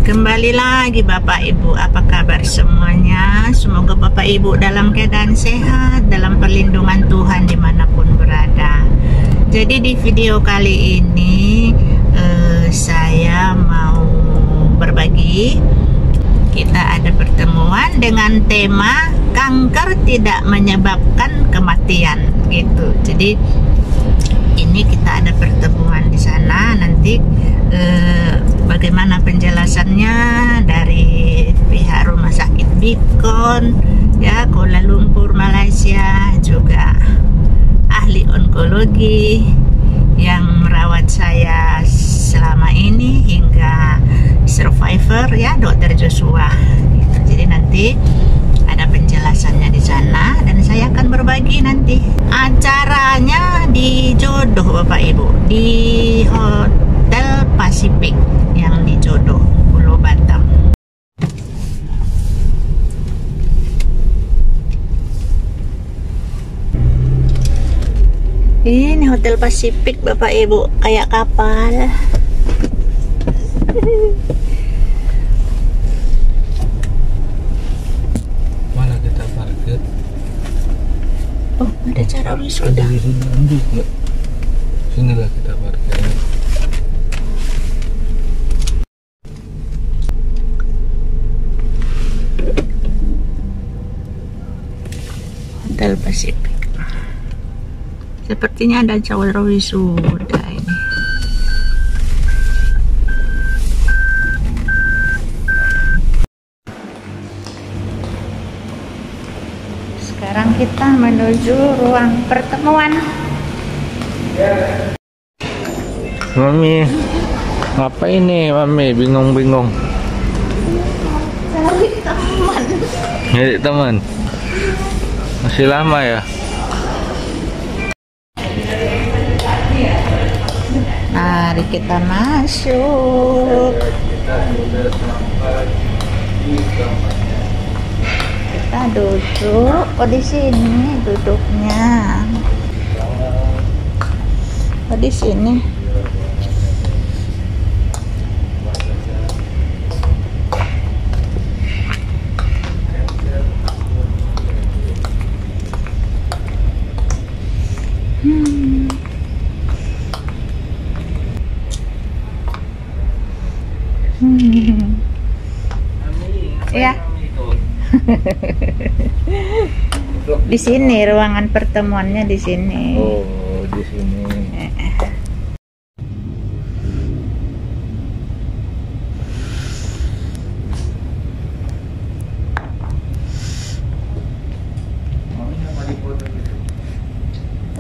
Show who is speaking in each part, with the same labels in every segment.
Speaker 1: Kembali lagi Bapak Ibu, apa kabar semuanya? Semoga Bapak Ibu dalam keadaan sehat, dalam perlindungan Tuhan dimanapun berada. Jadi di video kali ini saya mau berbagi. Kita ada pertemuan dengan tema kanker tidak menyebabkan kematian gitu. Jadi ini kita ada pertemuan di sana, nanti bagaimana penjelasannya dari pihak Rumah Sakit Bikon ya, Kuala Lumpur, Malaysia, juga ahli onkologi yang merawat saya selama ini hingga survivor ya, Dr. Joshua gitu. Jadi nanti ada penjelasannya di sana dan saya akan berbagi nanti. Acaranya di Jodoh Bapak Ibu, di Hotel Pasifik yang di Jodoh, Pulau Batam. Ini Hotel Pasifik Bapak Ibu, kayak kapal.
Speaker 2: Mana kita parkir?
Speaker 1: Oh, ada cara wisuda.
Speaker 2: Sinilah kita parkir.
Speaker 1: Hotel Pasifik. Sepertinya ada cara wisuda ini. Sekarang kita menuju ruang pertemuan.
Speaker 2: Mami, apa ini Mami? Bingung-bingung.
Speaker 1: Cari teman.
Speaker 2: Nyari teman. Masih lama ya?
Speaker 1: Mari kita masuk. Kita duduk. Oh, di sini duduknya. Oh, di sini. Ya. Di sini ruangan pertemuannya di sini.
Speaker 2: Oh, di sini.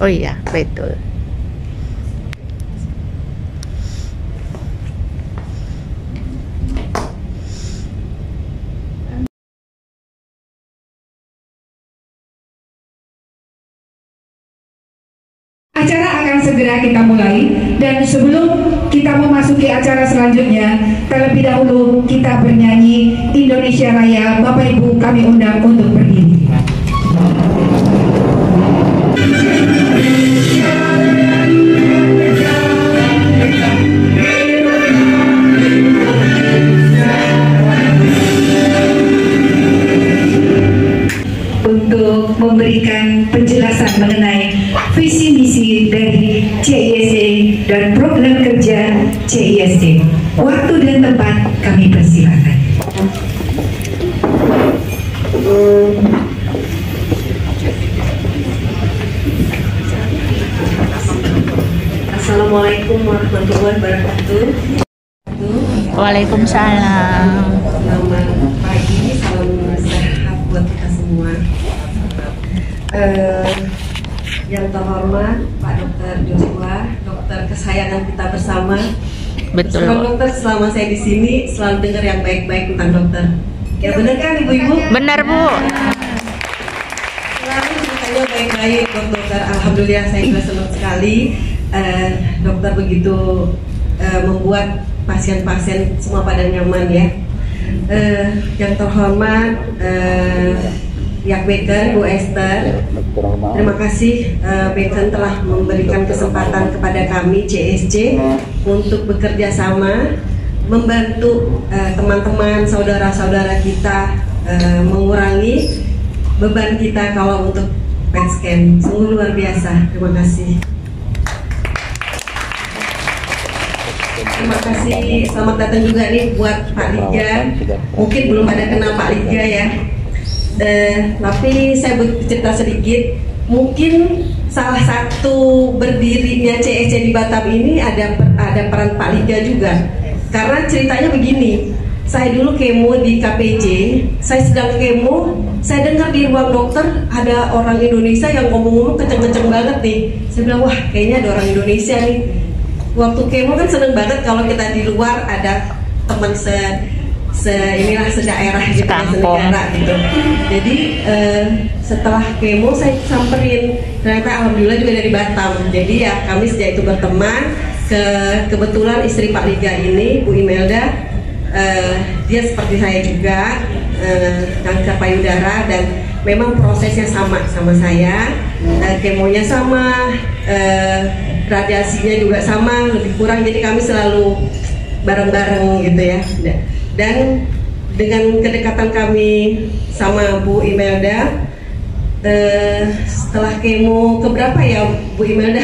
Speaker 1: Oh iya, betul.
Speaker 3: Acara akan segera kita mulai, dan sebelum kita memasuki acara selanjutnya, terlebih dahulu kita bernyanyi Indonesia Raya. Bapak Ibu kami undang untuk berdiri. Untuk memberikan penjelasan mengenai visi misi dari CISC dan program kerja CISC. Waktu dan tempat kami persilakan.
Speaker 4: Assalamualaikum warahmatullahi wabarakatuh.
Speaker 1: Waalaikumsalam.
Speaker 4: Selamat pagi, salam sehat buat kita semua. Yang terhormat Pak Dr. Joshua, dokter kesayangan kita bersama.
Speaker 1: Betul.
Speaker 4: Dokter, selama saya di sini selalu dengar yang baik-baik tentang dokter. Ya benar kan Ibu-ibu?
Speaker 1: Benar Bu.
Speaker 4: Selalu ceritanya baik-baik dokter. Alhamdulillah saya juga senang sekali. Dokter begitu membuat pasien-pasien semua pada nyaman ya. Yang terhormat Yak Beken, Bu Esther, terima kasih Beken telah memberikan kesempatan kepada kami CSC untuk bekerja sama membantu teman-teman, saudara-saudara kita mengurangi beban kita kalau untuk PET scan. Sungguh luar biasa. Terima kasih. Terima kasih. Selamat datang juga nih buat Pak Liga. Mungkin belum ada kenal Pak Liga ya. Tapi saya bercerita sedikit. Mungkin salah satu berdirinya CSC di Batam ini ada peran Pak Liga juga. Karena ceritanya begini. Saya dulu kemo di KPJ, saya sedang kemo, saya dengar di ruang dokter ada orang Indonesia yang ngomong-ngomong kenceng-kenceng banget nih. Saya bilang, wah kayaknya ada orang Indonesia nih. Waktu kemo kan seneng banget kalau kita di luar ada teman sedaerah gitu, senegara gitu. Jadi setelah kemo saya samperin, ternyata alhamdulillah juga dari Batam. Jadi ya kami sejak itu berteman. Kebetulan istri Pak Liga ini, Bu Imelda, dia seperti saya juga kanker payudara dan memang prosesnya sama saya, kemonya sama, radiasinya juga sama, lebih kurang, jadi kami selalu bareng-bareng gitu ya. Dan dengan kedekatan kami sama Bu Imelda, setelah kemo keberapa ya Bu Imelda?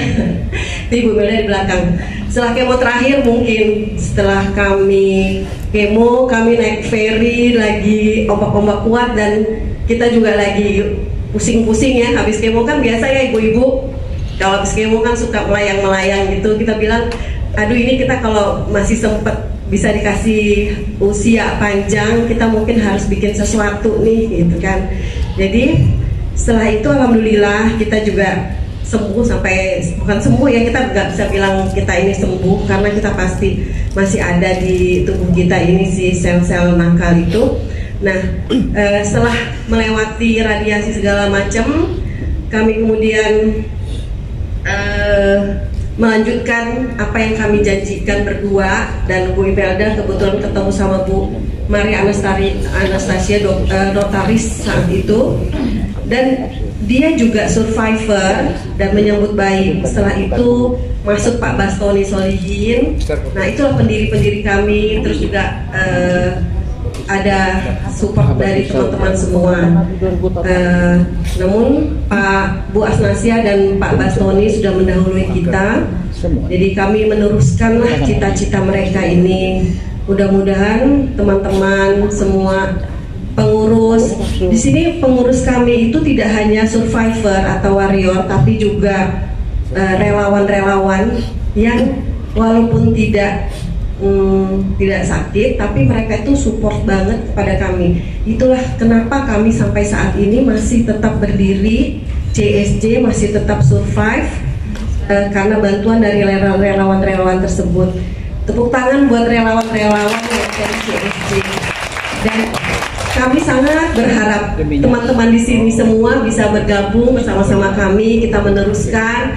Speaker 4: Ibu Imelda di belakang. Setelah kemo terakhir mungkin setelah kami kemo, kami naik ferry lagi ombak-ombak kuat dan kita juga lagi pusing-pusing ya. Habis kemo kan biasa ya ibu-ibu kalau habis kemo kan suka melayang-melayang gitu. Kita bilang, aduh ini kita kalau masih sempet bisa dikasih usia panjang, kita mungkin harus bikin sesuatu nih gitu kan. Jadi setelah itu alhamdulillah kita juga sembuh, sampai bukan sembuh ya, kita nggak bisa bilang kita ini sembuh karena kita pasti masih ada di tubuh kita ini si sel-sel nakal itu. Nah setelah melewati radiasi segala macam, kami kemudian melanjutkan apa yang kami janjikan berdua, dan Bu Imelda kebetulan ketemu sama Bu Maria Anastasia notaris saat itu, dan dia juga survivor dan menyambut baik. Setelah itu masuk Pak Bastoni Solihin. Nah itulah pendiri-pendiri kami. Terus juga ada support dari teman-teman semua. Namun Pak Bu Asnasia dan Pak Bastoni sudah mendahului kita. Jadi kami meneruskanlah cita-cita mereka ini. Mudah-mudahan teman-teman semua pengurus di sini, pengurus kami itu tidak hanya survivor atau warrior, tapi juga relawan-relawan yang walaupun tidak sakit, tapi mereka itu support banget kepada kami. Itulah kenapa kami sampai saat ini masih tetap berdiri, CSC masih tetap survive, karena bantuan dari relawan-relawan tersebut. Tepuk tangan buat relawan-relawan yang dari CSC. Dan kami sangat berharap teman-teman di sini semua bisa bergabung bersama-sama kami. Kita meneruskan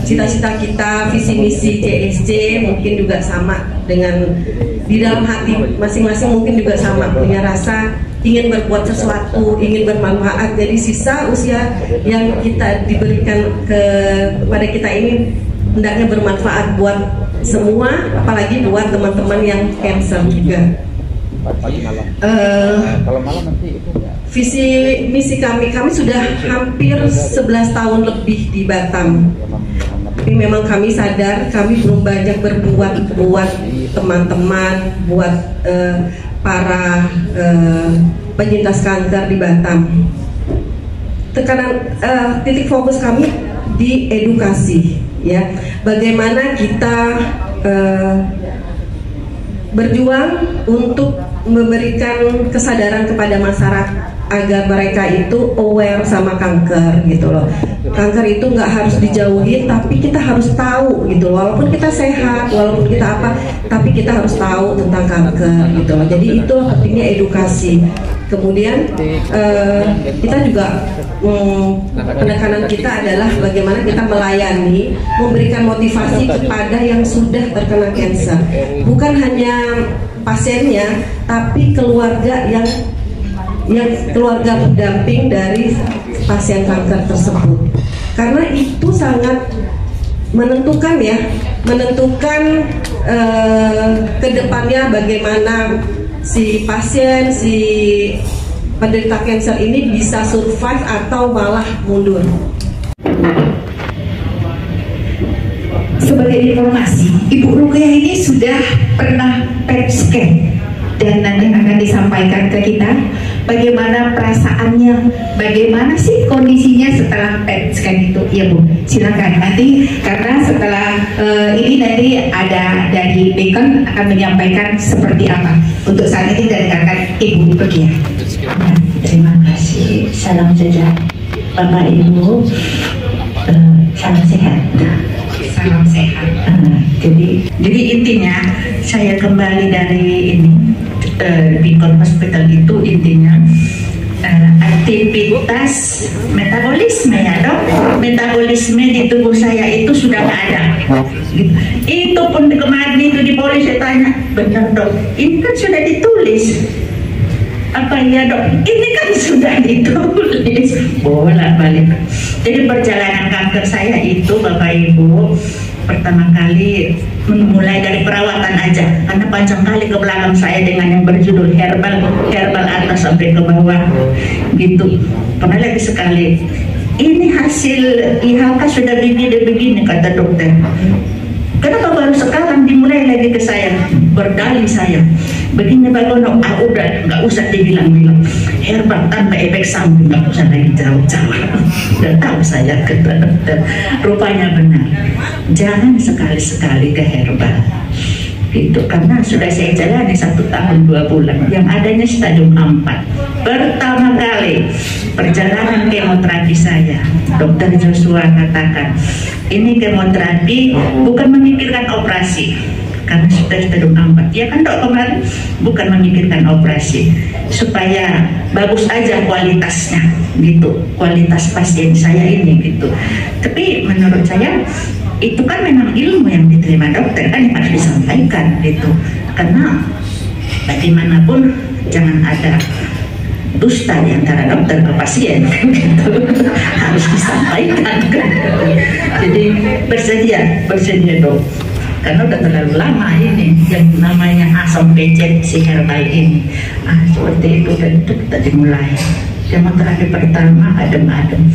Speaker 4: cita-cita kita, visi misi CSC mungkin juga sama dengan di dalam hati masing-masing, mungkin juga sama, punya rasa ingin berbuat sesuatu, ingin bermanfaat. Jadi sisa usia yang kita diberikan kepada kita ini hendaknya bermanfaat buat semua, apalagi buat teman-teman yang cancer juga. Visi misi kami sudah hampir 11 tahun lebih di Batam. Tapi memang kami sadar kami belum banyak berbuat buat teman-teman, buat para penyintas kanker di Batam. Tekanan titik fokus kami di edukasi, ya. Bagaimana kita berjuang untuk memberikan kesadaran kepada masyarakat agar mereka itu aware sama kanker gitu loh. Kanker itu nggak harus dijauhi, tapi kita harus tahu gitu. Walaupun kita sehat, walaupun kita apa, tapi kita harus tahu tentang kanker gitu loh. Jadi itu pentingnya edukasi. Kemudian kita juga penekanan kita adalah bagaimana kita melayani, memberikan motivasi kepada yang sudah terkena kanker. Bukan hanya pasiennya, tapi keluarga yang keluarga pendamping dari pasien kanker tersebut. Karena itu sangat menentukan ya, menentukan kedepannya bagaimana si pasien, si penderita kanker ini bisa survive atau malah mundur.
Speaker 3: Sebagai informasi, Ibu Ruqyah ini sudah pernah PET scan dan nanti akan disampaikan ke kita bagaimana perasaannya, bagaimana sih kondisinya setelah PET scan itu. Ya Bu, silakan nanti karena setelah ini nanti ada dari Beacon akan menyampaikan seperti apa. Untuk saat ini dengarkan Ibu Ruqyah.
Speaker 5: Terima kasih, salam sejahtera Bapak Ibu, salam sehat.
Speaker 3: Salam sehat.
Speaker 5: Jadi intinya saya kembali dari ini Beacon Hospital itu intinya aktivitas metabolisme ya dok, metabolisme di tubuh saya itu sudah nggak ada. Itu pun kemarin itu di polis saya tanya, benar dok, ini kan sudah ditulis. Apa ya dok? Ini kan sudah ditulis. Bolak-balik. Jadi perjalanan kanker saya itu Bapak Ibu pertama kali mulai dari perawatan aja, karena panjang kali ke belakang saya dengan yang berjudul herbal atas sampai ke bawah gitu. Pernah lagi sekali, ini hasil IHK sudah begini kata dokter. Kenapa baru sekarang dimulai lagi ke saya? Berdalih saya, begini Bagono, udah nggak usah dibilang-bilang, herbal tanpa efek samping, nggak usah lagi jauh-jauh. Udah tahu saya kata dokter, rupanya benar. Jangan sekali-sekali ke herbal. Gitu, karena sudah saya jalani 1 tahun 2 bulan, yang adanya stadium 4. Pertama kali perjalanan kemoterapi saya, Dokter Joshua katakan, ini kemoterapi bukan memikirkan operasi, karena sudah stadium 4. Ya kan dok, kemarin bukan memikirkan operasi, supaya bagus aja kualitasnya, gitu, kualitas pasien saya ini gitu. Tapi menurut saya itu kan memang ilmu yang diterima dokter, kan yang harus disampaikan gitu, karena bagaimanapun jangan ada dusta di antara dokter ke pasien gitu. Harus disampaikan kan. Jadi bersedia dok, karena udah terlalu lama ini yang namanya asam pecet si herbal ini. Seperti itu, dan itu kita dimulai. Kemoterapi pertama adem-adem,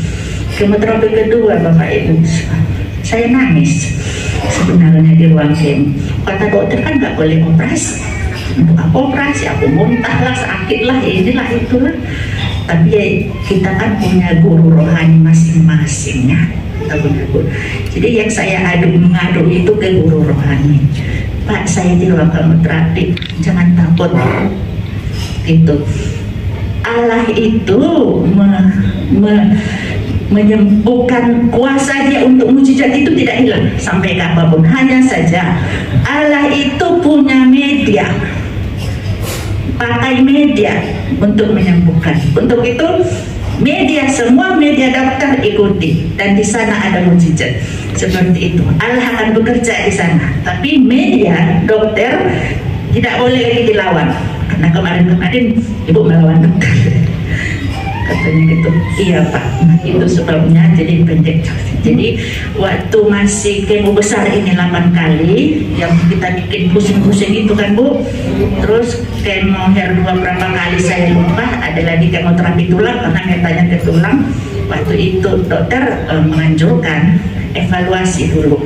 Speaker 5: kemoterapi kedua Bapak Ibu saya nangis sebenarnya di ruang kemo. Kata dokter kan nggak boleh operasi. Untuk apa operasi? Aku muntah lah, sakit lah, inilah itulah. Tapi ya, kita kan punya guru rohani masing-masing ya. Kita punya guru. Jadi yang saya mengadu itu ke guru rohani. Pak, saya di ruang kemoterapi, jangan takut. Gitu. Allah itu menyembuhkan, kuasa dia untuk mujizat itu tidak hilang sampai kapanpun. Hanya saja Allah itu punya media, pakai media untuk menyembuhkan. Untuk itu media, semua media dokter ikuti, dan di sana ada mujizat seperti itu. Allah akan bekerja di sana, tapi media dokter tidak boleh lagi dilawan, karena kemarin ibu melawan dokter. Katanya gitu, iya Pak, nah, itu sebabnya jadi pendek. Jadi waktu masih kemo besar ini 8 kali, yang kita bikin pusing-pusing itu kan Bu. Terus kemo HER2 berapa kali saya lupa, ada lagi kemoterapi tulang karena metanya ke tulang. Waktu itu dokter menganjurkan evaluasi dulu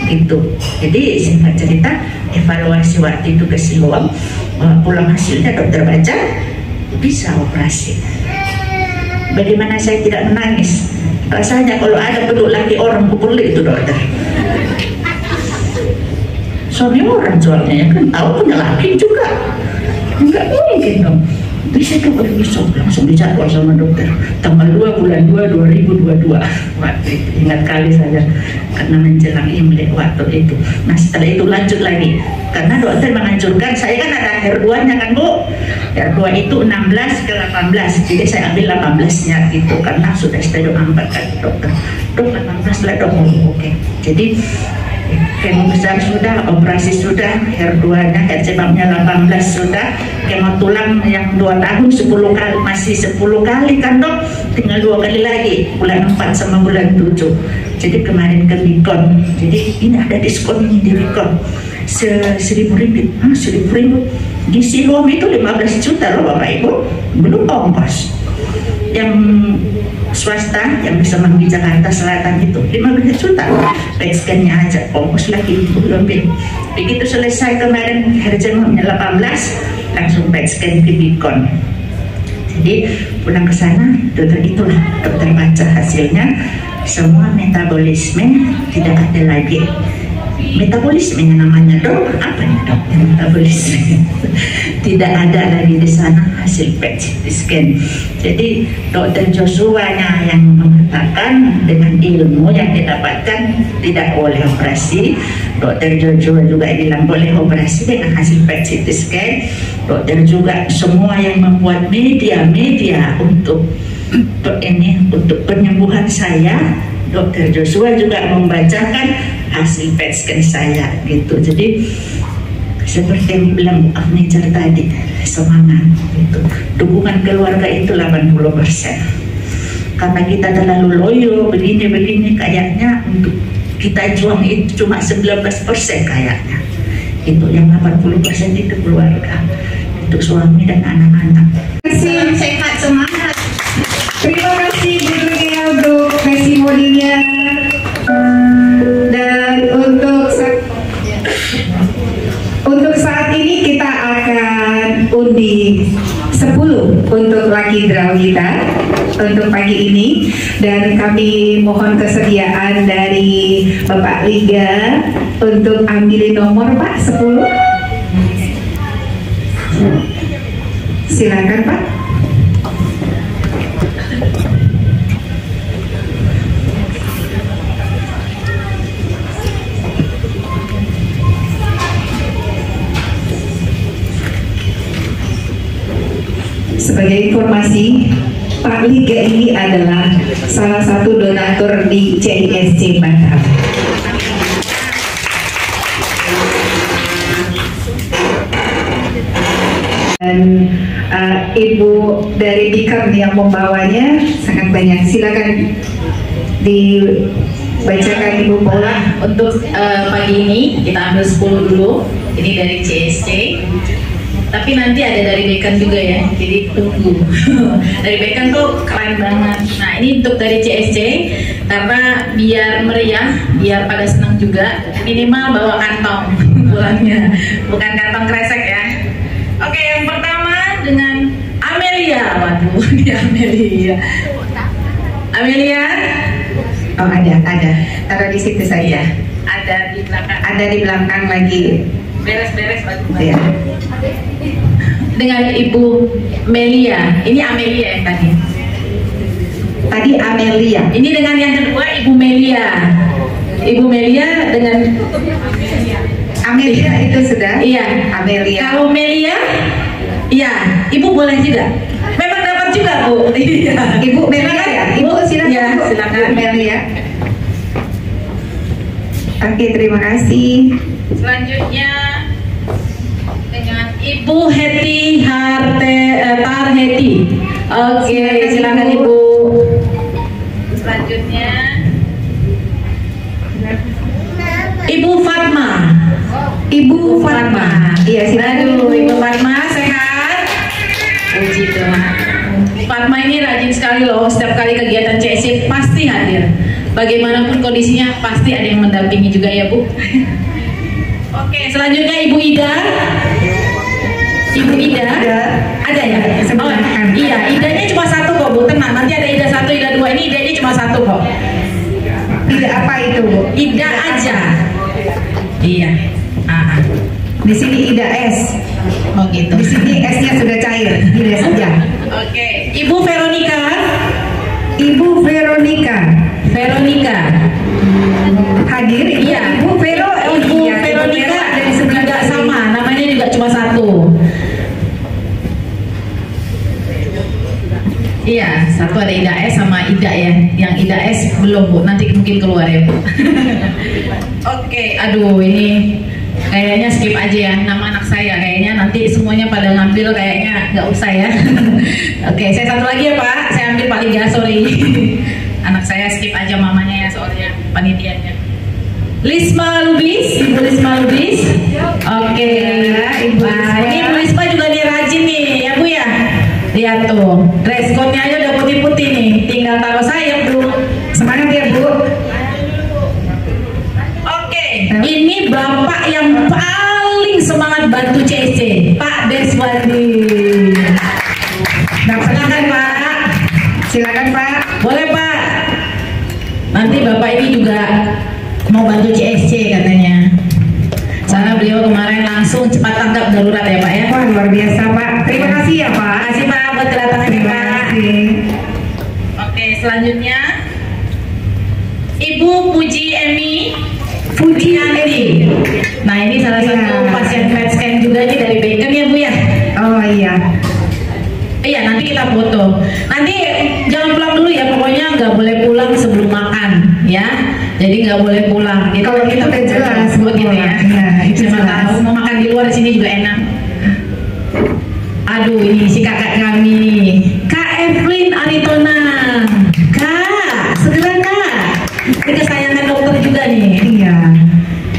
Speaker 5: gitu. Jadi singkat cerita, evaluasi waktu itu ke Siloam, pulang hasilnya dokter baca bisa operasi. Bagaimana saya tidak menangis? Rasanya kalau ada peluk laki orang kuperlik itu dokter. Suami orang soalnya ya kan, tahu punya laki juga. Enggak mungkin dong. Jadi saya langsung dijadwal sama dokter. Tanggal 2 bulan 2 2022. Waktu itu ingat kali saya, karena menjelang Imlek waktu itu. Nah setelah itu lanjut lagi, karena dokter menganjurkan, saya kan ada HER2-nya kan Bu. HER2 itu 16 ke 18, jadi saya ambil 18-nya gitu, karena sudah stadium 4 kan dokter. Dok 18 lah dok, oke. Jadi kemo besar sudah, operasi sudah, HER2-nya, HER-nya 18 sudah, kemo tulang yang 2 tahun 10 kali, masih 10 kali kan dok, tinggal 2 kali lagi, bulan 4 sama bulan 7. Jadi kemarin ke Beacon, jadi ini ada diskon ini di Beacon. 1.000 ringgit. 1.000 ringgit. Di Siloam itu 15 juta loh Bapak Ibu, belum ongkos. Yang swasta yang bisa di Jakarta Selatan itu 15 juta PET scan-nya aja, ongkos lagi lebih. Begitu selesai kemarin hari Jumatnya 18 langsung PET scan ke Bikon. Jadi pulang ke sana, dokter baca hasilnya, semua metabolisme tidak ada lagi. Metabolismenya namanya dok, apa nih dok? Metabolisme tidak ada lagi di sana hasil PET scan. Jadi dokter Joshua yang mengatakan dengan ilmu yang didapatkan tidak boleh operasi. Dokter Joshua juga bilang boleh operasi dengan hasil PET scan. Dokter juga semua yang membuat media untuk penyembuhan saya. Dokter Joshua juga membacakan hasil PET scan saya gitu. Jadi seperti yang bilang Bu Afnijar tadi, semangat gitu. Dukungan keluarga itu 80%. Karena kita terlalu loyo begini kayaknya untuk kita juang itu cuma 19% kayaknya. Itu yang 80% itu keluarga. Itu suami dan anak-anak.
Speaker 3: Salam sehat, semangat. Terima kasih Bu Daniel untuk testimoninya. Dan untuk saat ini kita akan undi 10 untuk laki draw kita untuk pagi ini, dan kami mohon kesediaan dari Bapak Liga untuk ambil nomor Pak 10. Silakan Pak. Sebagai informasi, Pak Liga ini adalah salah satu donatur di CISC Batam. Dan Ibu dari Bikam yang membawanya sangat banyak. Silakan dibacakan Ibu Paula.
Speaker 6: Untuk pagi ini kita ambil 10 dulu. Ini dari CSC. Tapi nanti ada dari Bekan juga ya, jadi tunggu. Dari Bekan tuh keren banget. Nah ini untuk dari CSC, karena biar meriah, biar pada senang juga, minimal bawa kantong pulangnya, bukan kantong kresek ya. Oke, yang pertama dengan Amelia. Waduh, ini Amelia. Amelia?
Speaker 3: Oh ada. Taruh di situ saja.
Speaker 6: Ada di belakang.
Speaker 3: Ada di belakang lagi.
Speaker 6: Beres-beres bagus.
Speaker 3: Ya.
Speaker 6: Dengan Ibu Melia. Ini Amelia yang tadi.
Speaker 3: Tadi Amelia.
Speaker 6: Ini dengan yang kedua Ibu Melia. Ibu Melia dengan
Speaker 3: Amelia itu sudah.
Speaker 6: Iya.
Speaker 3: Amelia.
Speaker 6: Kalau Melia, iya. Ibu boleh juga. Memang dapat juga Bu. Iya.
Speaker 3: Ibu Melia ya. Ibu silakan.
Speaker 6: Ya,
Speaker 3: Bu.
Speaker 6: silakan.
Speaker 3: Ibu Melia. Oke, terima kasih.
Speaker 6: Selanjutnya dengan Ibu Heti Tarheti. Oke, silakan Ibu. Selanjutnya Ibu Fatma.
Speaker 3: Ibu Fatma. Iya, silakan.
Speaker 6: Aduh, Ibu Fatma sehat. Puji Tuhan. Fatma ini rajin sekali loh. Setiap kali kegiatan CSC pasti hadir. Bagaimanapun kondisinya pasti ada yang mendampingi juga ya Bu. Oke, selanjutnya Ibu Ida. Ibu Ida. Ada ya? Oh, iya, Idanya cuma satu kok Bu, tenang. Nanti ada Ida 1, Ida 2, ini Idanya cuma satu kok.
Speaker 3: Ida apa itu Bu?
Speaker 6: Ida aja. Iya.
Speaker 3: Di sini Ida S.
Speaker 6: Oh gitu.
Speaker 3: Di sini S-nya sudah cair. Ida saja.
Speaker 6: Oke, Ibu Veronica.
Speaker 3: Ibu Veronica.
Speaker 6: Veronica.
Speaker 3: Hadir.
Speaker 6: Iya.
Speaker 3: Ibu Vero.
Speaker 6: Ibu Veronica dari juga sama, namanya juga cuma satu. Iya, satu ada Ida S sama Ida ya. Yang Ida S belum Bu, nanti mungkin keluar ya Bu. Oke, aduh ini kayaknya skip aja ya nama anak saya. Kayaknya nanti semuanya pada ngambil, kayaknya nggak usah ya. Oke, saya satu lagi ya Pak. Saya ambil Pak Liga, sorry. Anak saya skip aja mamanya ya soalnya panitianya. Lisma Lubis, Ibu Lisma Lubis. Oke,
Speaker 3: Ibu
Speaker 6: nah,
Speaker 3: Risma.
Speaker 6: ini Bu Risma juga nih rajin nih ya Bu ya. Lihat tuh, dress code-nya aja udah putih-putih nih, tinggal taruh sayap Bu.
Speaker 3: Semangat ya Bu.
Speaker 6: Oke, ini Bapak yang paling semangat bantu CSC, Pak Deswandi.
Speaker 3: Nah,
Speaker 6: Silakan Pak.
Speaker 3: silakan Pak.
Speaker 6: Boleh Pak. Nanti Bapak ini juga mau bantu CSC katanya. Soalnya beliau kemarin langsung cepat tanggap darurat ya Pak ya.
Speaker 3: Wah, luar biasa Pak. Terima kasih ya Pak.
Speaker 6: Terima kasih Pak buat kedatangannya
Speaker 3: Terima
Speaker 6: Pak.
Speaker 3: kasih.
Speaker 6: Oke, selanjutnya Ibu Puji Emi
Speaker 3: Pujianti.
Speaker 6: Nah ini salah satu
Speaker 3: Ya.
Speaker 6: pasien PET scan juga nih dari Bacon ya Bu ya.
Speaker 3: Oh iya.
Speaker 6: Iya nanti kita foto. Nanti jangan pulang dulu ya, pokoknya nggak boleh pulang sebelum makan ya. Jadi nggak boleh pulang. Gitu.
Speaker 3: Kalau kita udah jelas
Speaker 6: buat gitu ya.
Speaker 3: Iya, itu
Speaker 6: Siapa
Speaker 3: jelas.
Speaker 6: tahu mau makan di luar di sini juga enak. Aduh ini si kakak kami nih, Kak Evelyn Aritona. Kak, segera Kak. Ini kesayangan dokter juga nih.
Speaker 3: Iya.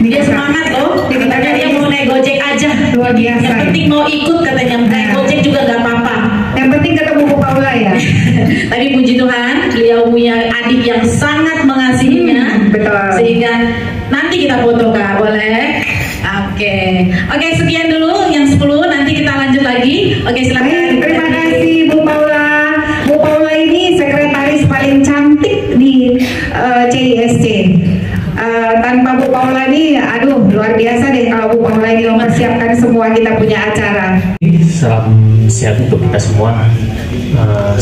Speaker 6: Dia semangat loh. Katanya dia mau naik Gojek aja.
Speaker 3: Luar biasa.
Speaker 6: Yang penting mau ikut katanya. Naik Gojek juga nggak apa-apa.
Speaker 3: Yang penting ketemu Bu Paula ya.
Speaker 6: Tapi puji Tuhan, beliau punya adik yang sangat mengasihinya.
Speaker 3: Betul.
Speaker 6: Sehingga nanti kita foto Kak, boleh? Oke, sekian dulu yang 10, nanti kita lanjut lagi. Oke, silakan.
Speaker 3: Baik, terima kasih Bu Paula. Bu Paula ini sekretaris paling cantik di CISC. Tanpa Bu Paula ini, aduh luar biasa deh kalau Bu Paula ini mempersiapkan semua kita punya acara.
Speaker 7: Salam sehat untuk kita semua.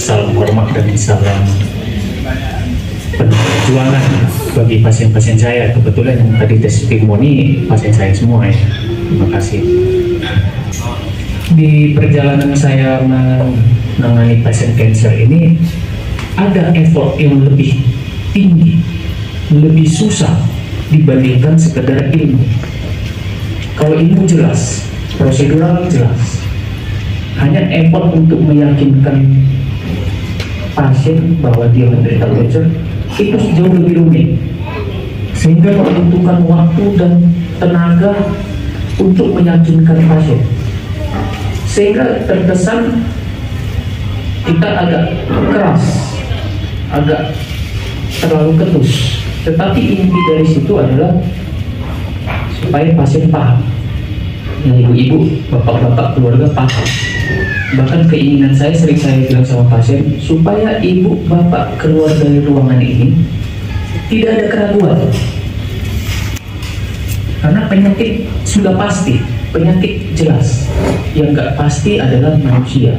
Speaker 7: Salam hormat dan salam perjuangan bagi pasien-pasien saya. Kebetulan yang tadi tes pneumonia pasien saya semua ya. Terima kasih. Di perjalanan saya menangani pasien kanker ini ada effort yang lebih tinggi, lebih susah dibandingkan sekedar ilmu. Kalau ilmu jelas, prosedural jelas, hanya effort untuk meyakinkan pasien bahwa dia menderita kanker itu jauh lebih rumit, sehingga membutuhkan waktu dan tenaga untuk meyakinkan pasien, sehingga terkesan kita agak keras, agak terlalu ketus. Tetapi inti dari situ adalah supaya pasien paham, yang ibu-ibu, bapak-bapak, keluarga paham. Bahkan keinginan saya sering saya bilang sama pasien, supaya ibu bapak keluar dari ruangan ini tidak ada keraguan, karena penyakit sudah pasti, penyakit jelas. Yang nggak pasti adalah manusia.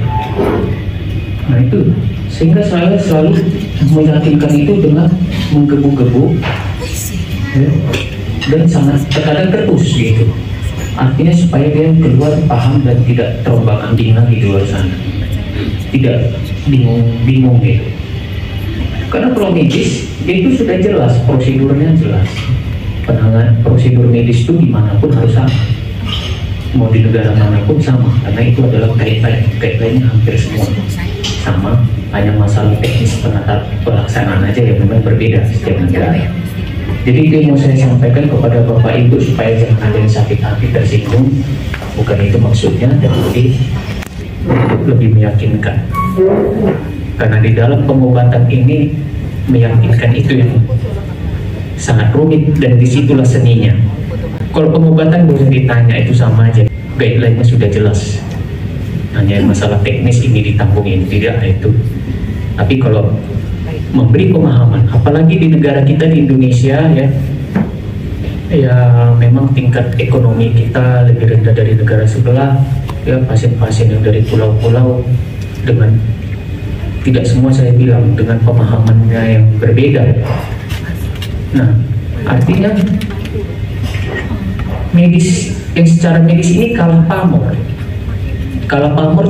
Speaker 7: Nah itu, sehingga saya selalu meyakinkan itu dengan menggebu-gebu ya, dan sangat terkadang ketus gitu. Artinya supaya dia keluar paham dan tidak terombang-ambing lagi di luar sana, tidak bingung-bingung gitu. Karena kalau medis itu sudah jelas, prosedurnya jelas, penanganan prosedur medis itu dimanapun harus sama, mau di negara manapun sama, karena itu adalah guideline-nya hampir semua sama, hanya masalah teknis penata pelaksanaan aja yang memang berbeda setiap negara. Jadi itu yang mau saya sampaikan kepada Bapak Ibu supaya jangan ada yang sakit hati tersinggung, bukan itu maksudnya, dan lebih meyakinkan. Karena di dalam pengobatan ini meyakinkan itu yang sangat rumit, dan disitulah seninya. Kalau pengobatan boleh ditanya itu sama aja, guideline-nya sudah jelas. Hanya masalah teknis ini ditanggung ini tidak itu. Tapi kalau memberi pemahaman, apalagi di negara kita di Indonesia ya memang tingkat ekonomi kita lebih rendah dari negara sebelah ya, pasien-pasien yang dari pulau-pulau dengan tidak semua saya bilang dengan pemahamannya yang berbeda. Nah artinya medis yang secara medis ini kalah pamor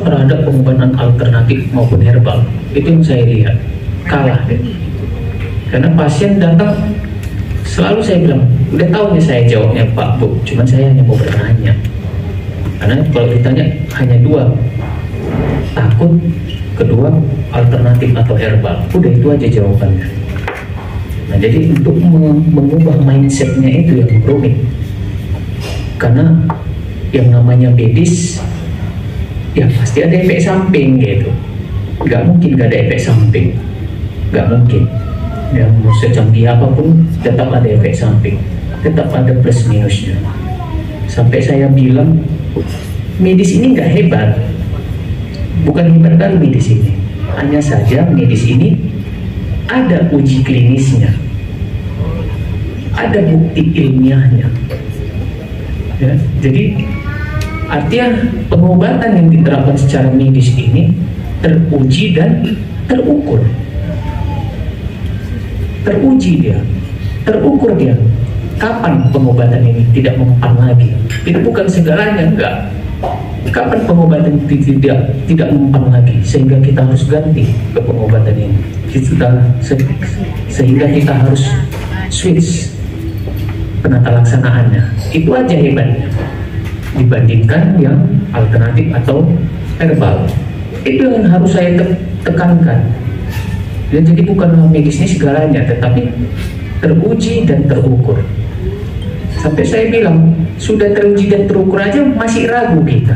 Speaker 7: terhadap pengobatan alternatif maupun herbal. Itu yang saya lihat, kalah deh. Karena pasien datang selalu saya bilang, udah tahu nih saya jawabnya Pak Bu, cuman saya hanya mau bertanya. Karena kalau ditanya hanya dua, takut, kedua alternatif atau herbal, udah itu aja jawabannya. Nah jadi untuk mengubah mindsetnya itu yang rumit. Karena yang namanya medis ya pasti ada efek samping gitu. Nggak mungkin nggak ada efek samping, nggak mungkin. Yang mau secanggih apapun tetap ada efek samping, tetap ada plus minusnya. Sampai saya bilang medis ini nggak hebat, bukan hebat kan medis ini, hanya saja medis ini ada uji klinisnya, ada bukti ilmiahnya ya. Jadi artinya pengobatan yang diterapkan secara medis ini teruji dan terukur, terukur dia. Kapan pengobatan ini tidak mempan lagi? Itu bukan segalanya, enggak. Kapan pengobatan tidak mempan lagi sehingga kita harus ganti ke pengobatan ini? Sehingga kita harus switch penata laksanaannya. Itu aja hebatnya dibandingkan yang alternatif atau herbal. Itu yang harus saya tekankan. Ya, jadi bukan medis ini segalanya, tetapi teruji dan terukur. Sampai saya bilang sudah teruji dan terukur aja masih ragu kita.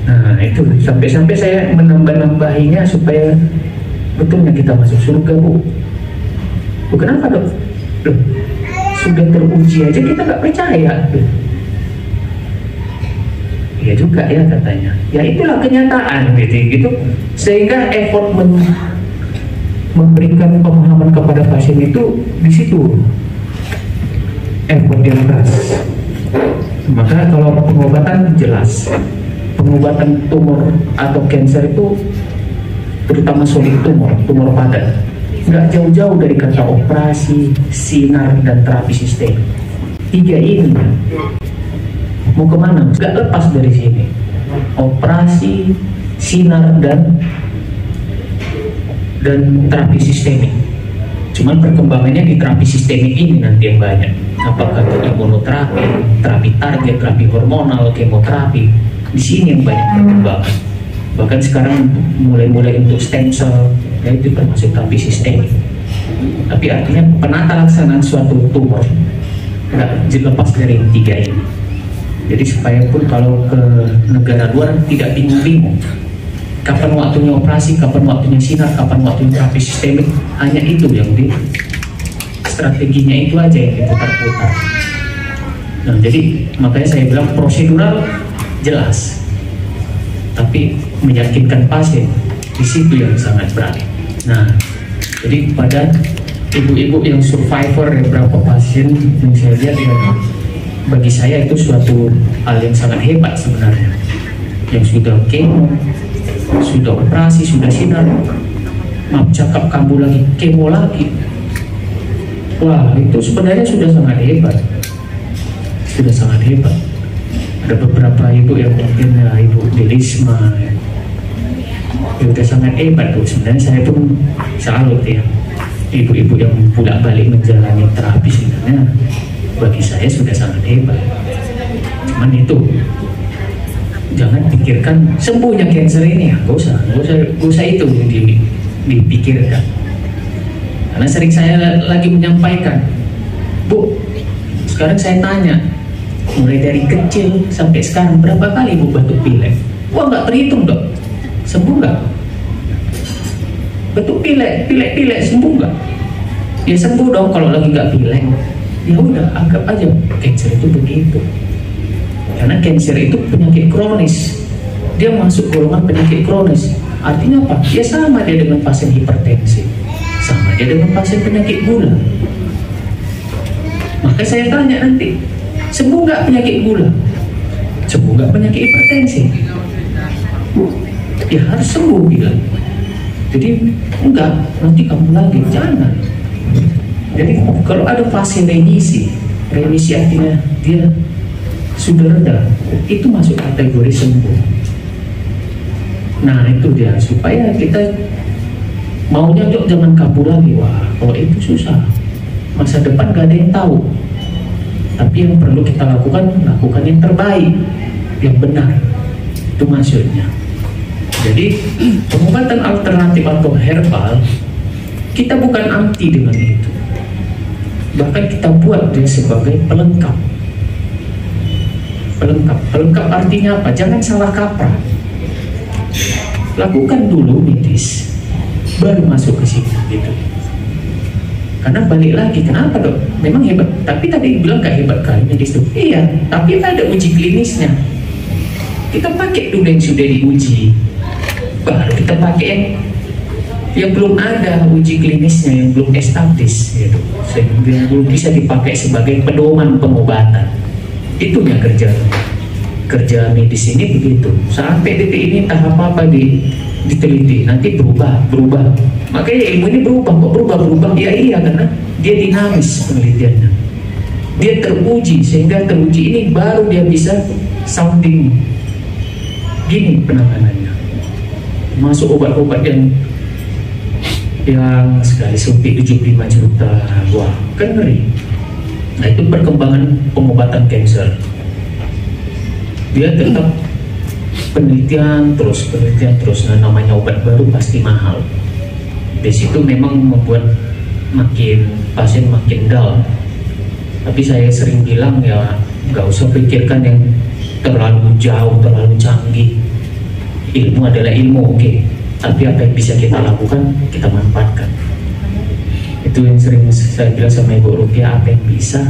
Speaker 7: Nah itu sampai saya menambah-nambahinya supaya betulnya kita masuk surga, Bu. Kenapa, Dok? Loh, sudah teruji aja kita nggak percaya. Ya juga ya katanya. Ya itulah kenyataan gitu. Sehingga effort memberikan pemahaman kepada pasien itu di situ effort yang keras. Maka kalau pengobatan jelas, pengobatan tumor atau kanker itu terutama solid tumor padat, nggak jauh-jauh dari kata operasi, sinar, dan terapi sistem. Tiga ini mau kemana? Nggak lepas dari sini. Operasi, sinar, dan terapi sistemik. Cuman perkembangannya di terapi sistemik ini nanti yang banyak. Apakah itu imunoterapi, terapi target, terapi hormonal, kemoterapi. Di sini yang banyak perkembangan. Bahkan sekarang mulai untuk stem cell, ya itu termasuk terapi sistemik. Tapi artinya penata laksanaan suatu tumor nggak lepas dari yang tiga ini. Jadi supaya pun kalau ke negara luar tidak bingung-bingung. Kapan waktunya operasi, kapan waktunya sinar, kapan waktunya terapi sistemik, hanya itu yang strateginya itu aja yang diputar-putar. Nah, jadi makanya saya bilang prosedural jelas, tapi meyakinkan pasien di situ yang sangat berat. Nah, jadi pada ibu-ibu yang survivor beberapa pasien yang saya lihat ya, bagi saya itu suatu hal yang sangat hebat sebenarnya. Yang sudah kemo, sudah operasi, sudah sinar, maaf cakap kambuh lagi, kemo lagi. Wah, itu sebenarnya sudah sangat hebat. Sudah sangat hebat. Ada beberapa ibu yang mungkin ya, ibu Delisma ya sudah sangat hebat tuh. Sebenarnya saya pun salut ya. Ibu-ibu yang bolak-balik menjalani terapi sebenarnya bagi saya sudah sangat hebat. Cuman itu jangan pikirkan sembuhnya kanker ini ya, gak usah itu dipikirkan. Karena sering saya lagi menyampaikan, Bu, sekarang saya tanya, mulai dari kecil sampai sekarang berapa kali Bu batuk pilek? Wah nggak terhitung, Dok. Sembuh nggak? Batuk pilek sembuh nggak? Ya sembuh dong kalau lagi nggak pilek. Ya udah, anggap aja kanker itu begitu. Karena kanker itu penyakit kronis, dia masuk golongan penyakit kronis. Artinya apa? Ya sama dia dengan pasien hipertensi, sama dia dengan pasien penyakit gula. Maka saya tanya nanti, sembuh nggak penyakit gula? Sembuh nggak penyakit hipertensi? Ya harus sembuh bilang. Jadi enggak, nanti kamu lagi, jangan. Jadi kalau ada fase remisi artinya dia sudah rendah, itu masuk kategori sembuh. Nah itu dia, supaya kita maunya Jok jangan kabur lagi. Wah kalau itu susah, masa depan gak ada yang tahu. Tapi yang perlu kita lakukan yang terbaik, yang benar. Itu maksudnya. Jadi pengobatan alternatif atau herbal, kita bukan anti dengan itu. Bahkan kita buat dia sebagai pelengkap pelengkap. Pelengkap artinya apa? Jangan salah kaprah. Lakukan dulu medis, baru masuk ke sini gitu. Karena balik lagi, kenapa dok? Memang hebat, tapi tadi bilang gak hebat kali medis tuh. Iya, tapi ada uji klinisnya. Kita pakai dulu yang sudah diuji, baru kita pakai yang belum ada uji klinisnya, yang belum establis gitu. Sehingga belum bisa dipakai sebagai pedoman pengobatan. Itunya kerja medis ini begitu. Sampai detik ini tahap apa diteliti, nanti berubah. Makanya ilmu ini berubah. Ya iya, karena dia dinamis penelitiannya. Dia teruji, sehingga teruji ini baru dia bisa sounding. Gini penanganannya. Masuk obat-obat yang sekali suntik 75 juta, wah kan ngeri. Nah itu perkembangan pengobatan kanker. Dia tetap penelitian terus. Nah namanya obat baru pasti mahal. Di situ memang membuat pasien makin down. Tapi saya sering bilang ya nggak usah pikirkan yang terlalu jauh, terlalu canggih. Ilmu adalah ilmu, oke. Tapi apa yang bisa kita lakukan, kita manfaatkan. Itu yang sering saya bilang sama Ibu Rupiah, apa yang bisa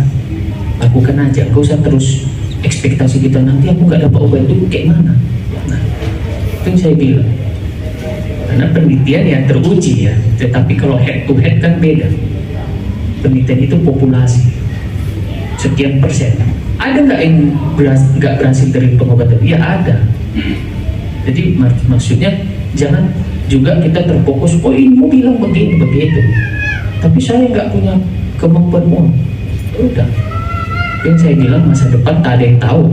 Speaker 7: lakukan aja. Gak usah terus ekspektasi kita nanti aku nggak dapat obat itu kayak mana. Nah, itu yang saya bilang. Karena penelitian yang teruji ya, tetapi kalau head to head kan beda. Penelitian itu populasi sekian persen. Ada nggak yang nggak berhasil dari pengobatan? Ya ada. Jadi maksudnya jangan juga kita terfokus, oh ilmu bilang begini begitu, tapi saya nggak punya kemampuan uang. Udah, yang saya bilang masa depan tak ada yang tahu,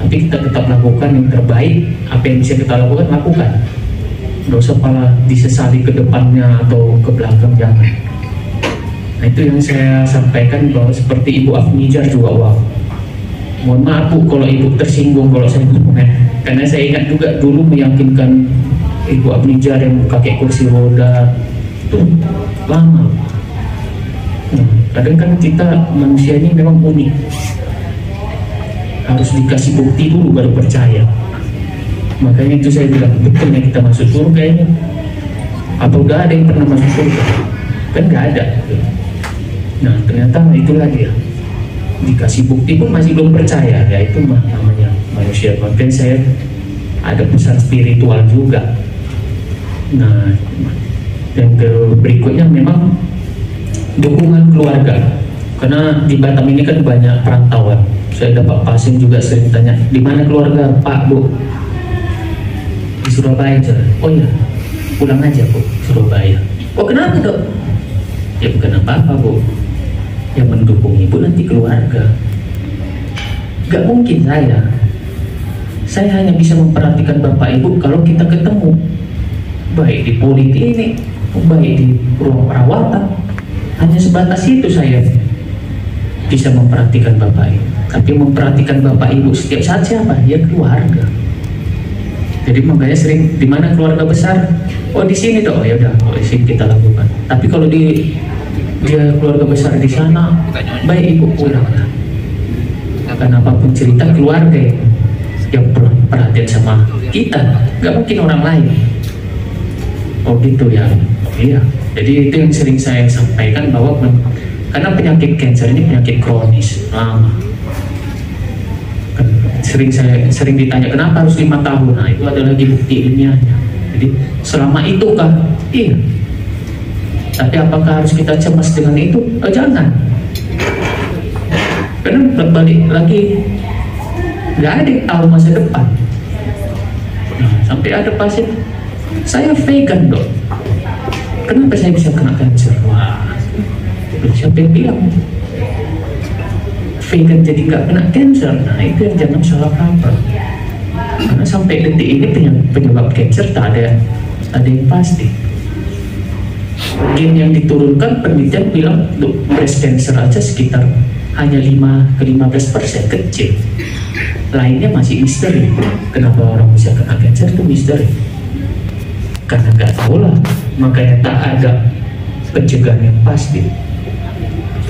Speaker 7: tapi kita tetap lakukan yang terbaik. Apa yang bisa kita lakukan, lakukan. Nggak usah malah disesali ke depannya atau ke belakang, jangan. Nah itu yang saya sampaikan, bahwa seperti Ibu Afnijar juga, wow. Mohon maaf Bu kalau Ibu tersinggung kalau saya ngomong, karena saya ingat juga dulu meyakinkan Ibu Afnijar yang pakai kursi roda itu lama. Nah, kadang kan kita manusia ini memang unik, harus dikasih bukti dulu baru percaya. Makanya itu saya bilang, betulnya kita masuk surga ini? Apa udah ada yang pernah masuk surga? Kan nggak ada. Nah ternyata itulah dia, dikasih bukti pun masih belum percaya. Ya itu namanya manusia. Makanya saya ada pesan spiritual juga. Nah yang berikutnya memang dukungan keluarga, karena di Batam ini kan banyak perantauan. Saya dapat pasien juga sering tanya, di mana keluarga Pak Bu? Di Surabaya aja. Oh iya, pulang aja Bu, Surabaya. Oh kenapa dok? Ya bukan apa-apa Bu, yang mendukung Ibu nanti keluarga. Gak mungkin saya hanya bisa memperhatikan Bapak Ibu kalau kita ketemu, baik di poliklinik, baik di ruang perawatan. Hanya sebatas itu saya bisa memperhatikan Bapak Ibu. Tapi memperhatikan Bapak Ibu setiap saat siapa? Ya keluarga. Jadi makanya sering, di mana keluarga besar? Oh di sini dong. Oh ya udah, di sini kita lakukan. Tapi kalau dia keluarga besar di sana, baik Ibu pulang. Karena apapun cerita keluarga yang perhatian sama kita, nggak mungkin orang lain. Oh gitu ya. Iya. Jadi itu yang sering saya sampaikan, bahwa karena penyakit kanker ini penyakit kronis lama. Sering ditanya kenapa harus 5 tahun. Nah itu ada lagi bukti ilmiahnya. Jadi selama itu kah? Iya. Tapi apakah harus kita cemas dengan itu? Oh, jangan. Karena balik lagi, nggak ada yang tahu masa depan. Nah, sampai ada pasien, saya vegan dok, kenapa saya bisa kena kanker? Wah, siapa yang bilang vegan jadi nggak kena kanker? Nah itu yang jangan salah kaprah. Karena sampai detik ini penyebab kanker tak ada yang pasti. Gen yang diturunkan, penelitian bilang untuk breast cancer aja sekitar hanya 5-15%, kecil. Lainnya masih misteri. Kenapa orang bisa kena kanker itu misteri. Karena nggak tahu lah, makanya tak ada pencegahan yang pasti.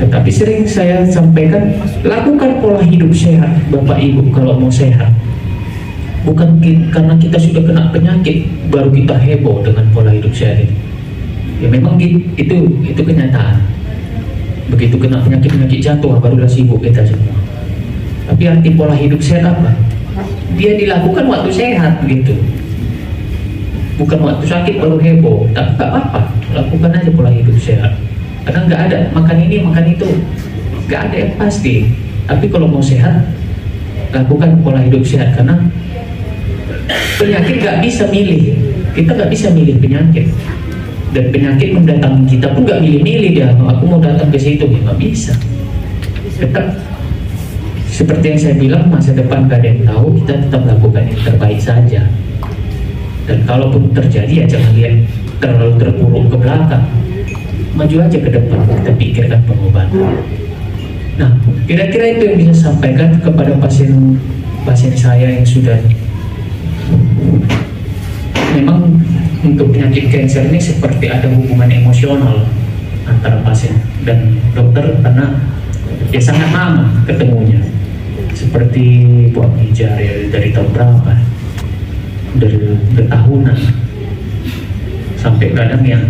Speaker 7: Tetapi sering saya sampaikan, lakukan pola hidup sehat Bapak Ibu kalau mau sehat. Bukan karena kita sudah kena penyakit baru kita heboh dengan pola hidup sehat itu. Ya memang itu kenyataan. Begitu kena penyakit jatuh barulah sibuk kita semua. Tapi arti pola hidup sehat apa? Dia dilakukan waktu sehat gitu. Bukan waktu sakit baru heboh. Tapi gak apa-apa, lakukan aja pola hidup sehat. Karena nggak ada makan ini makan itu, nggak ada yang pasti. Tapi kalau mau sehat, lakukan pola hidup sehat. Karena penyakit nggak bisa milih, kita nggak bisa milih penyakit. Dan penyakit mendatangi kita pun nggak milih-milih dia. Aku mau datang ke situ, ya nggak bisa. Tetap seperti yang saya bilang, masa depan nggak ada yang tahu. Kita tetap lakukan yang terbaik saja. Dan kalaupun terjadi ya jangan lihat terlalu terpuruk ke belakang. Maju aja ke depan, kita pikirkan pengobatan. Nah, kira-kira itu yang bisa sampaikan kepada pasien saya yang sudah memang untuk penyakit kanker ini seperti ada hubungan emosional antara pasien dan dokter karena ya sangat lama ketemunya, seperti buat ngejar ya, dari tahun berapa, dari tahunan sampai kadang yang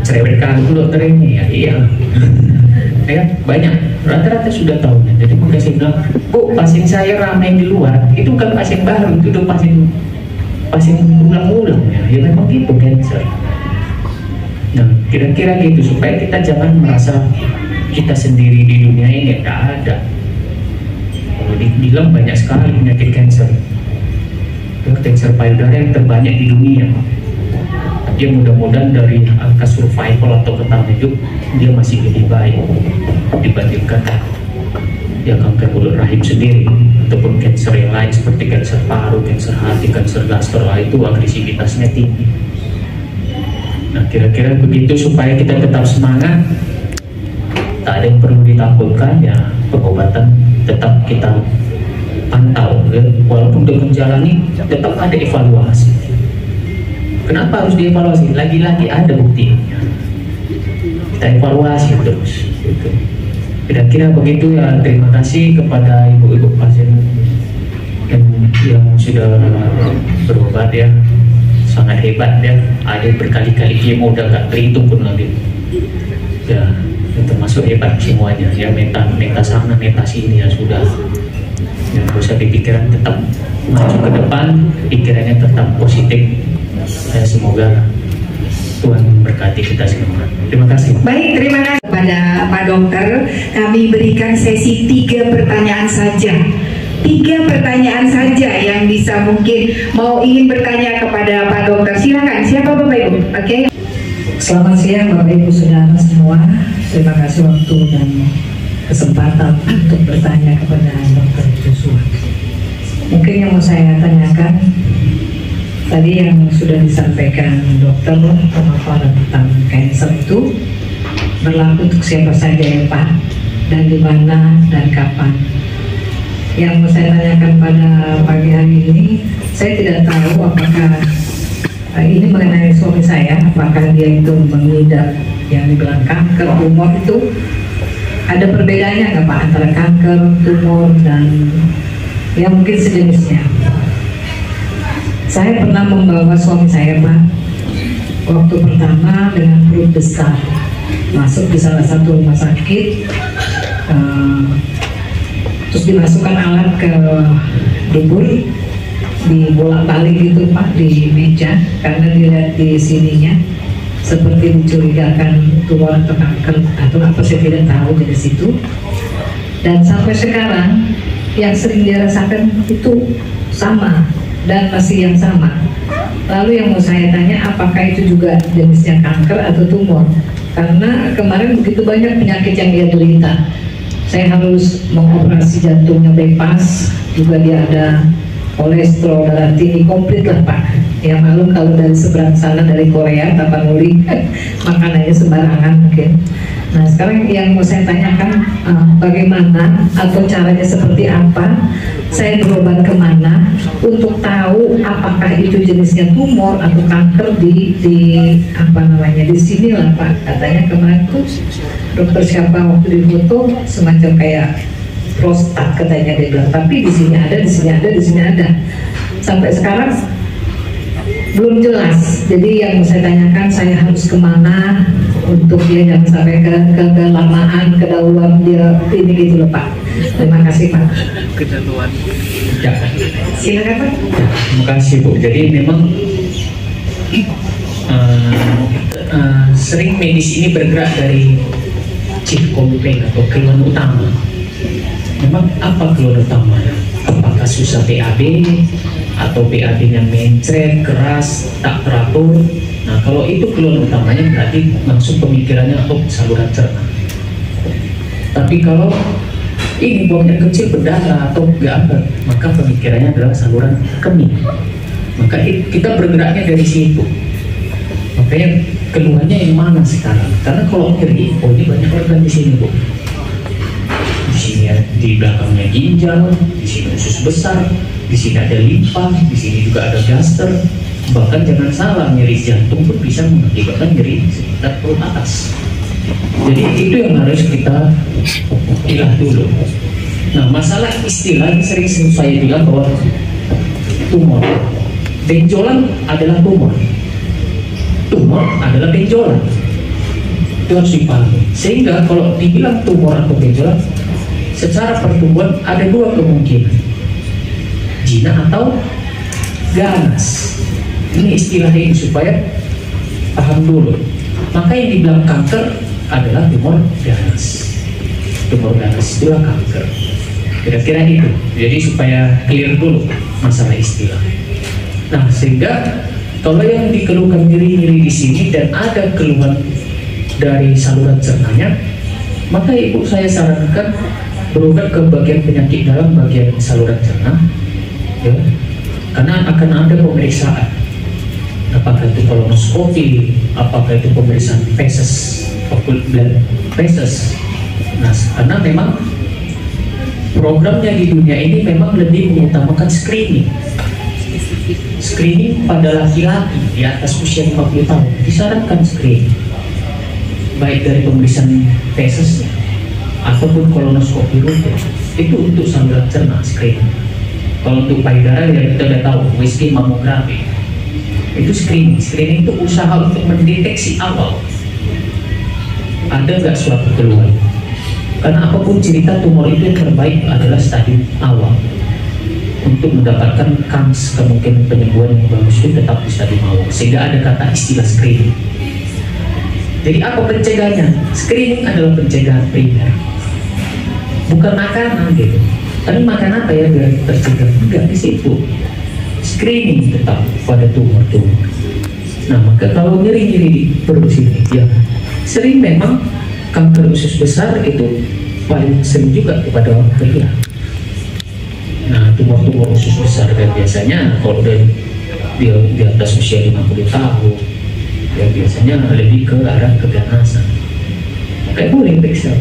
Speaker 7: cerewet kali dokter ini ya, iya ya banyak, rata-rata sudah tahu. Jadi makanya saya bilang, Bu, pasien saya ramai di luar, itu bukan pasien baru, itu udah pasien ulang-ulang ya memang gitu cancer. Nah kira-kira gitu, supaya kita jangan merasa kita sendiri di dunia ini, nggak ada. Kalau dibilang banyak sekali penyakit cancer, kanker payudara yang terbanyak di dunia. Dia mudah-mudahan dari angka survival atau ketahanan hidup dia masih lebih baik dibandingkan ya kanker mulut rahim sendiri ataupun kanker yang lain seperti kanker paru, kanker hati, kanker gastro, itu agresivitasnya tinggi. Nah kira-kira begitu supaya kita tetap semangat, tak ada yang perlu ditakutkan ya, pengobatan tetap kita pantau ya. Walaupun udah menjalani tetap ada evaluasi. Kenapa harus dievaluasi? Lagi-lagi ada buktinya. Kita evaluasi terus. Gitu. Kira-kira begitu ya. Terima kasih kepada ibu-ibu pasien yang sudah berobat ya. Sangat hebat ya. Ada berkali-kali kemo udah gak terhitung pun lagi. Ya, termasuk hebat semuanya. Ya meta sana, meta sini ya sudah. Ya, gak usah dipikirkan, tetap maju ke depan, pikirannya tetap positif. Semoga Tuhan memberkati kita semua. Terima kasih.
Speaker 3: Baik, terima kasih kepada Pak Dokter. Kami berikan sesi 3 pertanyaan saja. 3 pertanyaan saja yang bisa mungkin mau ingin bertanya kepada Pak Dokter. Silakan, siapa Bapak Ibu? Oke.
Speaker 8: Selamat siang Bapak Ibu Saudara semua. Terima kasih waktu dan kesempatan untuk bertanya kepada Dokter Joshua. Mungkin yang mau saya tanyakan, tadi yang sudah disampaikan dokter, pemaparan tentang kanker itu berlaku untuk siapa saja ya Pak, dan di mana dan kapan. Yang mau saya tanyakan pada pagi hari ini, saya tidak tahu apakah ini mengenai suami saya, apakah dia itu mengidap yang dibilang kanker, tumor itu ada perbedaannya nggak Pak antara kanker, tumor dan ya mungkin sejenisnya. Saya pernah membawa suami saya Pak, waktu pertama dengan perut besar, masuk di salah satu rumah sakit, terus dimasukkan alat ke dubur, dibolak-balik gitu Pak di meja, karena dilihat di sininya seperti mencurigakan tumor atau kanker atau apa, saya tidak tahu dari situ. Dan sampai sekarang yang sering dia rasakan itu sama dan masih yang sama. Lalu yang mau saya tanya, apakah itu juga jenisnya kanker atau tumor? Karena kemarin begitu banyak penyakit yang dia derita. Saya harus mengoperasi jantungnya bypass, juga dia ada kolesterol, darah tinggi, komplit lah Pak. Ya malum kalau dari seberang sana dari Korea, Tapanuli, makanannya sembarangan mungkin. Nah sekarang yang mau saya tanyakan, bagaimana atau caranya seperti apa saya berobat kemana untuk tahu apakah itu jenisnya tumor atau kanker di apa namanya, di sini lah Pak. Katanya kemarin tuh dokter siapa waktu di foto semacam kayak prostat katanya dia bilang, tapi di sini ada, di sini ada, di sini ada. Sampai sekarang belum jelas. Jadi yang saya tanyakan, saya harus kemana untuk dia jangan sampai kelamaan, kedahuluan dia ini gitu loh Pak. Terima kasih Pak.
Speaker 2: Kedahuluan.
Speaker 7: Ya.
Speaker 8: Silakan Pak.
Speaker 7: Terima kasih Bu. Jadi memang sering medis ini bergerak dari chief complaint atau keluhan utama. Memang apa keluhan utamanya? Apakah susah PAB atau PAB-nya mencret, keras, tak teratur? Nah kalau itu keluhan utamanya berarti langsung pemikirannya saluran cerna. Tapi kalau ini buangnya kecil berdarah atau enggak apa, maka pemikirannya adalah saluran kemih. Maka kita bergeraknya dari situ. Makanya keluhannya yang mana sekarang? Karena kalau nyeri, ini banyak organ di sini Bu. Di sini di belakangnya ginjal, di sini usus besar, di sini ada limpa, di sini juga ada gaster. Bahkan jangan salah, nyeri jantung pun bisa mengakibatkan nyeri sekitar perut atas. Jadi itu yang harus kita pilah dulu. Nah masalah istilah ini sering saya bilang bahwa tumor, benjolan adalah tumor, tumor adalah benjolan. Itu harus dipahami. Sehingga kalau dibilang tumor atau benjolan, secara pertumbuhan ada dua kemungkinan, jinak atau ganas. Ini istilahnya ini supaya paham dulu. Maka yang dibilang kanker adalah tumor ganas. Tumor ganas itulah kanker. Kira-kira itu. Jadi supaya clear dulu masalah istilah. Nah sehingga kalau yang dikeluhkan nyeri-nyeri di sini dan ada keluhan dari saluran cernanya, maka ibu saya sarankan berobat ke bagian penyakit dalam bagian saluran cerna, ya, karena akan ada pemeriksaan. Apakah itu kolonoskopi, apakah itu pemeriksaan feses, feses. Nah, karena memang programnya di dunia ini memang lebih mengutamakan screening. Screening pada laki-laki di atas usia 50 tahun disarankan screening, baik dari pemeriksaan fesesnya ataupun kolonoskopi rutin. Itu untuk saluran cerna screening. Kalau untuk payudara ya kita udah tahu, USG, mamografi. Itu screening. Screening itu usaha untuk mendeteksi awal ada nggak suatu keluhan. Karena apapun cerita tumor itu yang terbaik adalah stadium awal. Untuk mendapatkan kans kemungkinan penyembuhan yang bagus itu tetap di stadium awal. Sehingga ada kata istilah screening. Jadi apa pencegahannya? Screening adalah pencegahan primer. Bukan makanan gitu. Tapi makan apa ya biar tercegah? Enggak di situ. Screening tetap pada tumor-tumor. Nah maka kalau nyeri-nyeri di perut sini, ya sering memang kanker usus besar itu paling sering juga kepada pria. Nah tumor-tumor usus besar dan biasanya kalau udah di atas usia 50 tahun, ya biasanya lebih ke arah keganasan. Makanya boleh periksa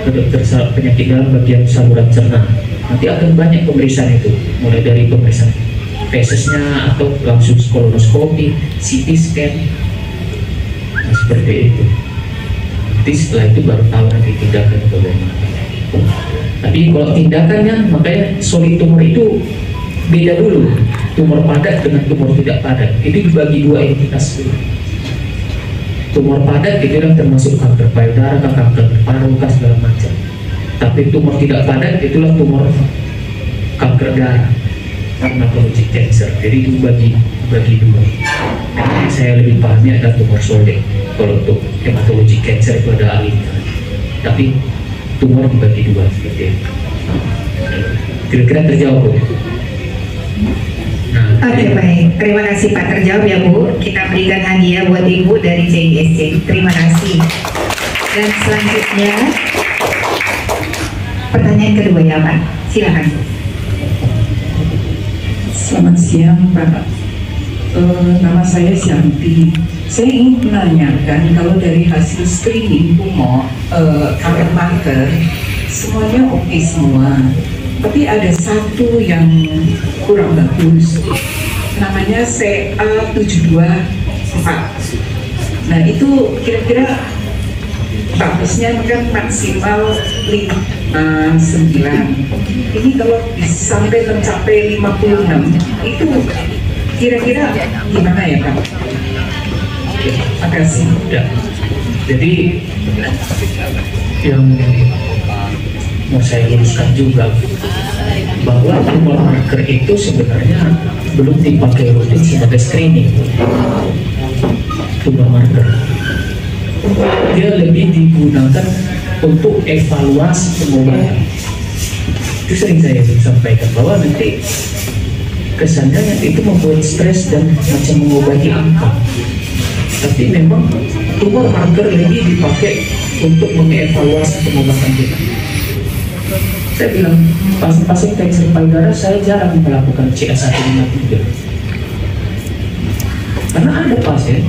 Speaker 7: ke dokter penyakit dalam bagian saluran cerna. Nanti akan banyak pemeriksaan itu, mulai dari pemeriksaan fesesnya atau langsung kolonoskopi, CT scan, nah, seperti itu. Nanti setelah itu baru tahu nanti tindakan bagaimana. Tapi kalau tindakannya, makanya solid tumor itu beda dulu. Tumor padat dengan tumor tidak padat itu dibagi dua entitas dulu. Tumor padat itu yang termasuk kanker payudara, kanker paru, segala macam. Tapi tumor tidak padat itulah tumor kanker darah, hematologic cancer. Jadi itu bagi dua. Nah, saya lebih pahamnya ada tumor solid. Kalau untuk hematologic cancer itu ada ahlinya. Tapi tumor dibagi dua seperti itu. Kira-kira terjawab. Nah,
Speaker 3: Oke, baik. Terima kasih Pak, terjawab ya Bu. Kita berikan hadiah buat Ibu dari CISC. Terima kasih. Dan selanjutnya pertanyaan kedua ya Pak. Silakan.
Speaker 9: Selamat siang Pak. Nama saya Syanti.
Speaker 8: Saya ingin menanyakan kalau dari hasil screening tumor kanker marker semuanya oke semua, tapi ada satu yang kurang bagus, namanya CA724. Nah itu kira-kira bagusnya kan maksimal 9. Ini kalau sampai mencapai 56 itu kira-kira gimana ya Pak? Terima kasih.
Speaker 7: Ya. Jadi yang mau saya luruskan juga bahwa tumor marker itu sebenarnya belum dipakai rutin sebagai screening. Tumor marker dia lebih digunakan untuk evaluasi pengobatan. Itu sering saya sampaikan bahwa nanti kesannya itu membuat stres dan macam mengobati angka. Tapi memang tumor marker lebih dipakai untuk mengevaluasi pengobatan kita. Saya bilang, pasien kanker payudara saya jarang melakukan CA153. Karena ada pasien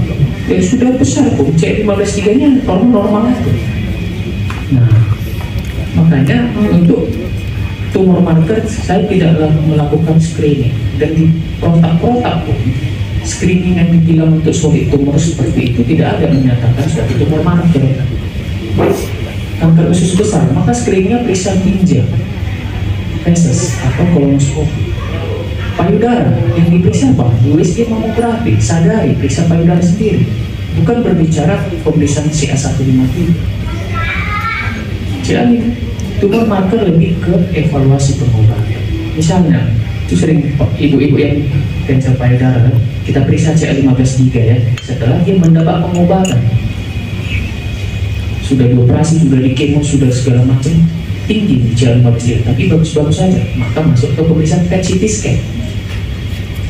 Speaker 7: yang sudah besar pun CA153-nya normal itu. Nah, makanya untuk tumor marker saya tidak melakukan screening, dan di protak-protak pun screening yang dibilang untuk solid tumor seperti itu tidak ada menyatakan suatu tumor marker. Kanker usus besar, maka screeningnya periksa ginjal, feses atau kolonoskopi. Payudara yang diperiksa apa? USG mamografi, sadari, periksa payudara sendiri. Bukan berbicara pemeriksaan CA153. Jadi tumor marker lebih ke evaluasi pengobatan. Misalnya, itu sering ibu-ibu yang kanker payudara, kita periksa CA15-3 ya. Setelah dia mendapat pengobatan, sudah dioperasi, sudah dikemo, sudah segala macam, tinggi di CA15-3, tapi bagus-bagus saja, maka masuk ke pemeriksaan PET CT scan.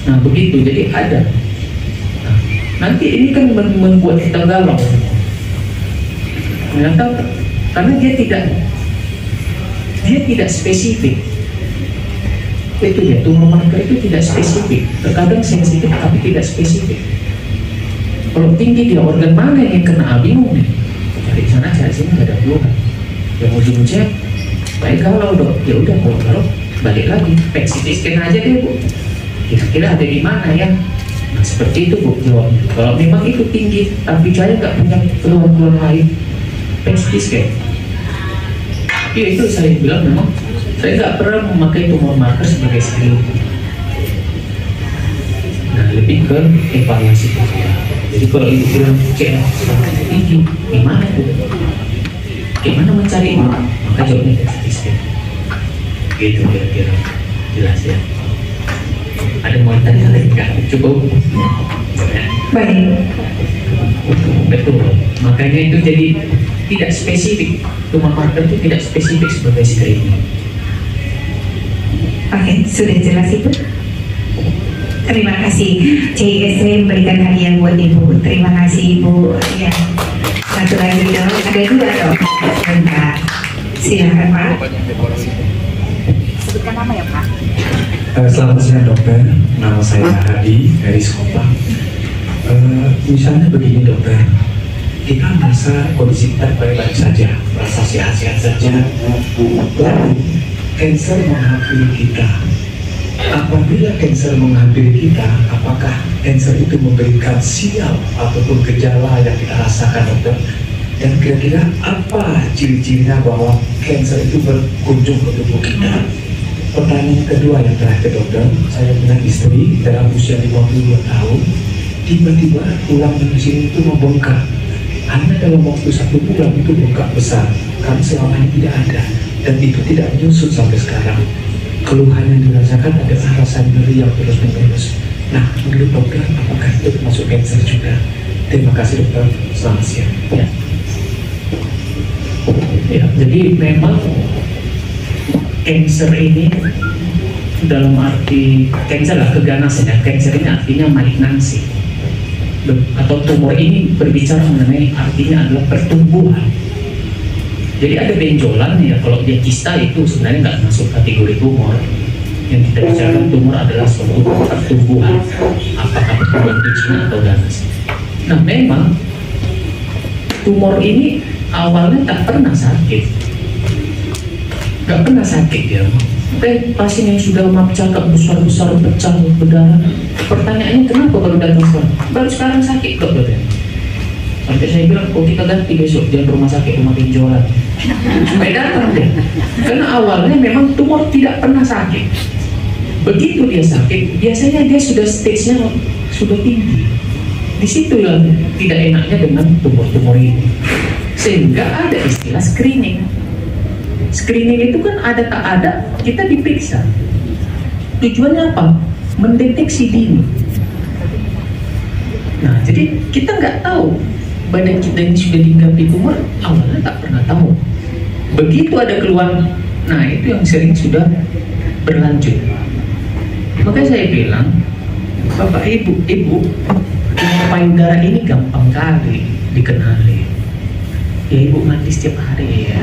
Speaker 7: Nah begitu, jadi ada. Nah, nanti ini kan membuat kita galau. Ternyata karena dia tidak spesifik. Itu ya, tumor marker itu tidak spesifik. Terkadang sensitif tapi tidak spesifik. Kalau tinggi dia organ mana yang kena, bingung nih. Cari sana cari sini nggak ada keluhan. Yang ujung-ujungnya baik galau dok. Ya udah kalau balik lagi PET CT scan aja deh bu. Kira-kira ada di mana ya? Nah seperti itu bu jawabnya. Kalau memang itu tinggi tapi saya nggak punya keluhan-keluhan lain, PET CT scan. Tapi itu saya bilang memang saya nggak pernah memakai tumor marker sebagai screening. Nah lebih ke evaluasi pengobatan. Jadi kalau ibu bilang CA tinggi, gimana tuh? Gimana mencari itu? Maka jawabnya PET CT scan. Gitu kira-kira jelas ya. Ada mau tanya lagi nggak? Cukup?
Speaker 3: Baik.
Speaker 7: Betul. Makanya itu jadi tidak spesifik. Tumor marker itu tidak spesifik sebagai screening.
Speaker 3: Oke, sudah jelas Ibu. Terima kasih. CISC memberikan hadiah buat Ibu. Terima kasih Ibu. Ya. Satu lagi dong. Ada dua dong. Bentar. Silakan Pak. Sebutkan nama ya Pak.
Speaker 9: Selamat siang dokter, nama saya Hadi dari Sekolah. Misalnya begini dokter, kita merasa kondisi kita baik-baik saja, merasa sehat-sehat saja, lalu kanker menghampiri kita. Apabila kanker menghampiri kita, apakah kanker itu memberikan sial ataupun gejala yang kita rasakan dokter? Dan kira-kira apa ciri-cirinya bahwa kanker itu berkunjung ke tubuh kita? Pertanyaan kedua yang terakhir dokter, saya punya istri dalam usia 52 tahun, tiba-tiba tulang di sini itu membengkak. Hanya dalam waktu 1 bulan itu bengkak besar, karena selama ini tidak ada, dan itu tidak menyusut sampai sekarang. Keluhan yang dirasakan adalah rasa nyeri yang terus-menerus. Nah, menurut dokter, apakah itu termasuk kanker juga? Terima kasih dokter, selamat siang.
Speaker 7: Ya, jadi memang cancer ini dalam arti cancer lah, keganasan ya. Cancer ini artinya malignansi, atau tumor ini berbicara mengenai artinya adalah pertumbuhan. Jadi ada benjolan ya, kalau dia kista itu sebenarnya nggak masuk kategori tumor. Yang kita bicarakan tumor adalah suatu pertumbuhan, apakah pertumbuhan kecil atau ganas. Nah memang tumor ini awalnya tak pernah sakit, ya. Pasien yang sudah map cakap besar-besar pecah berdarah, pertanyaannya kenapa baru datang sekarang? Baru sekarang sakit kok dokter. Sampai saya bilang, oh kita ganti besok jangan rumah sakit, rumah benjolan supaya datang deh. Karena awalnya memang tumor tidak pernah sakit. Begitu dia sakit, biasanya dia sudah stage-nya sudah tinggi. Di situ yang tidak enaknya dengan tumor-tumor ini. Sehingga ada istilah screening. Screening itu kan ada tak ada, kita diperiksa. Tujuannya apa? Mendeteksi dini. Nah, jadi kita nggak tahu badan kita ini sudah diinggapi tumor, awalnya tak pernah tahu. Begitu ada keluhan, nah itu yang sering sudah berlanjut. Makanya saya bilang, Bapak Ibu, tumor payudara ini gampang kali dikenali. Ya Ibu mandi setiap hari ya.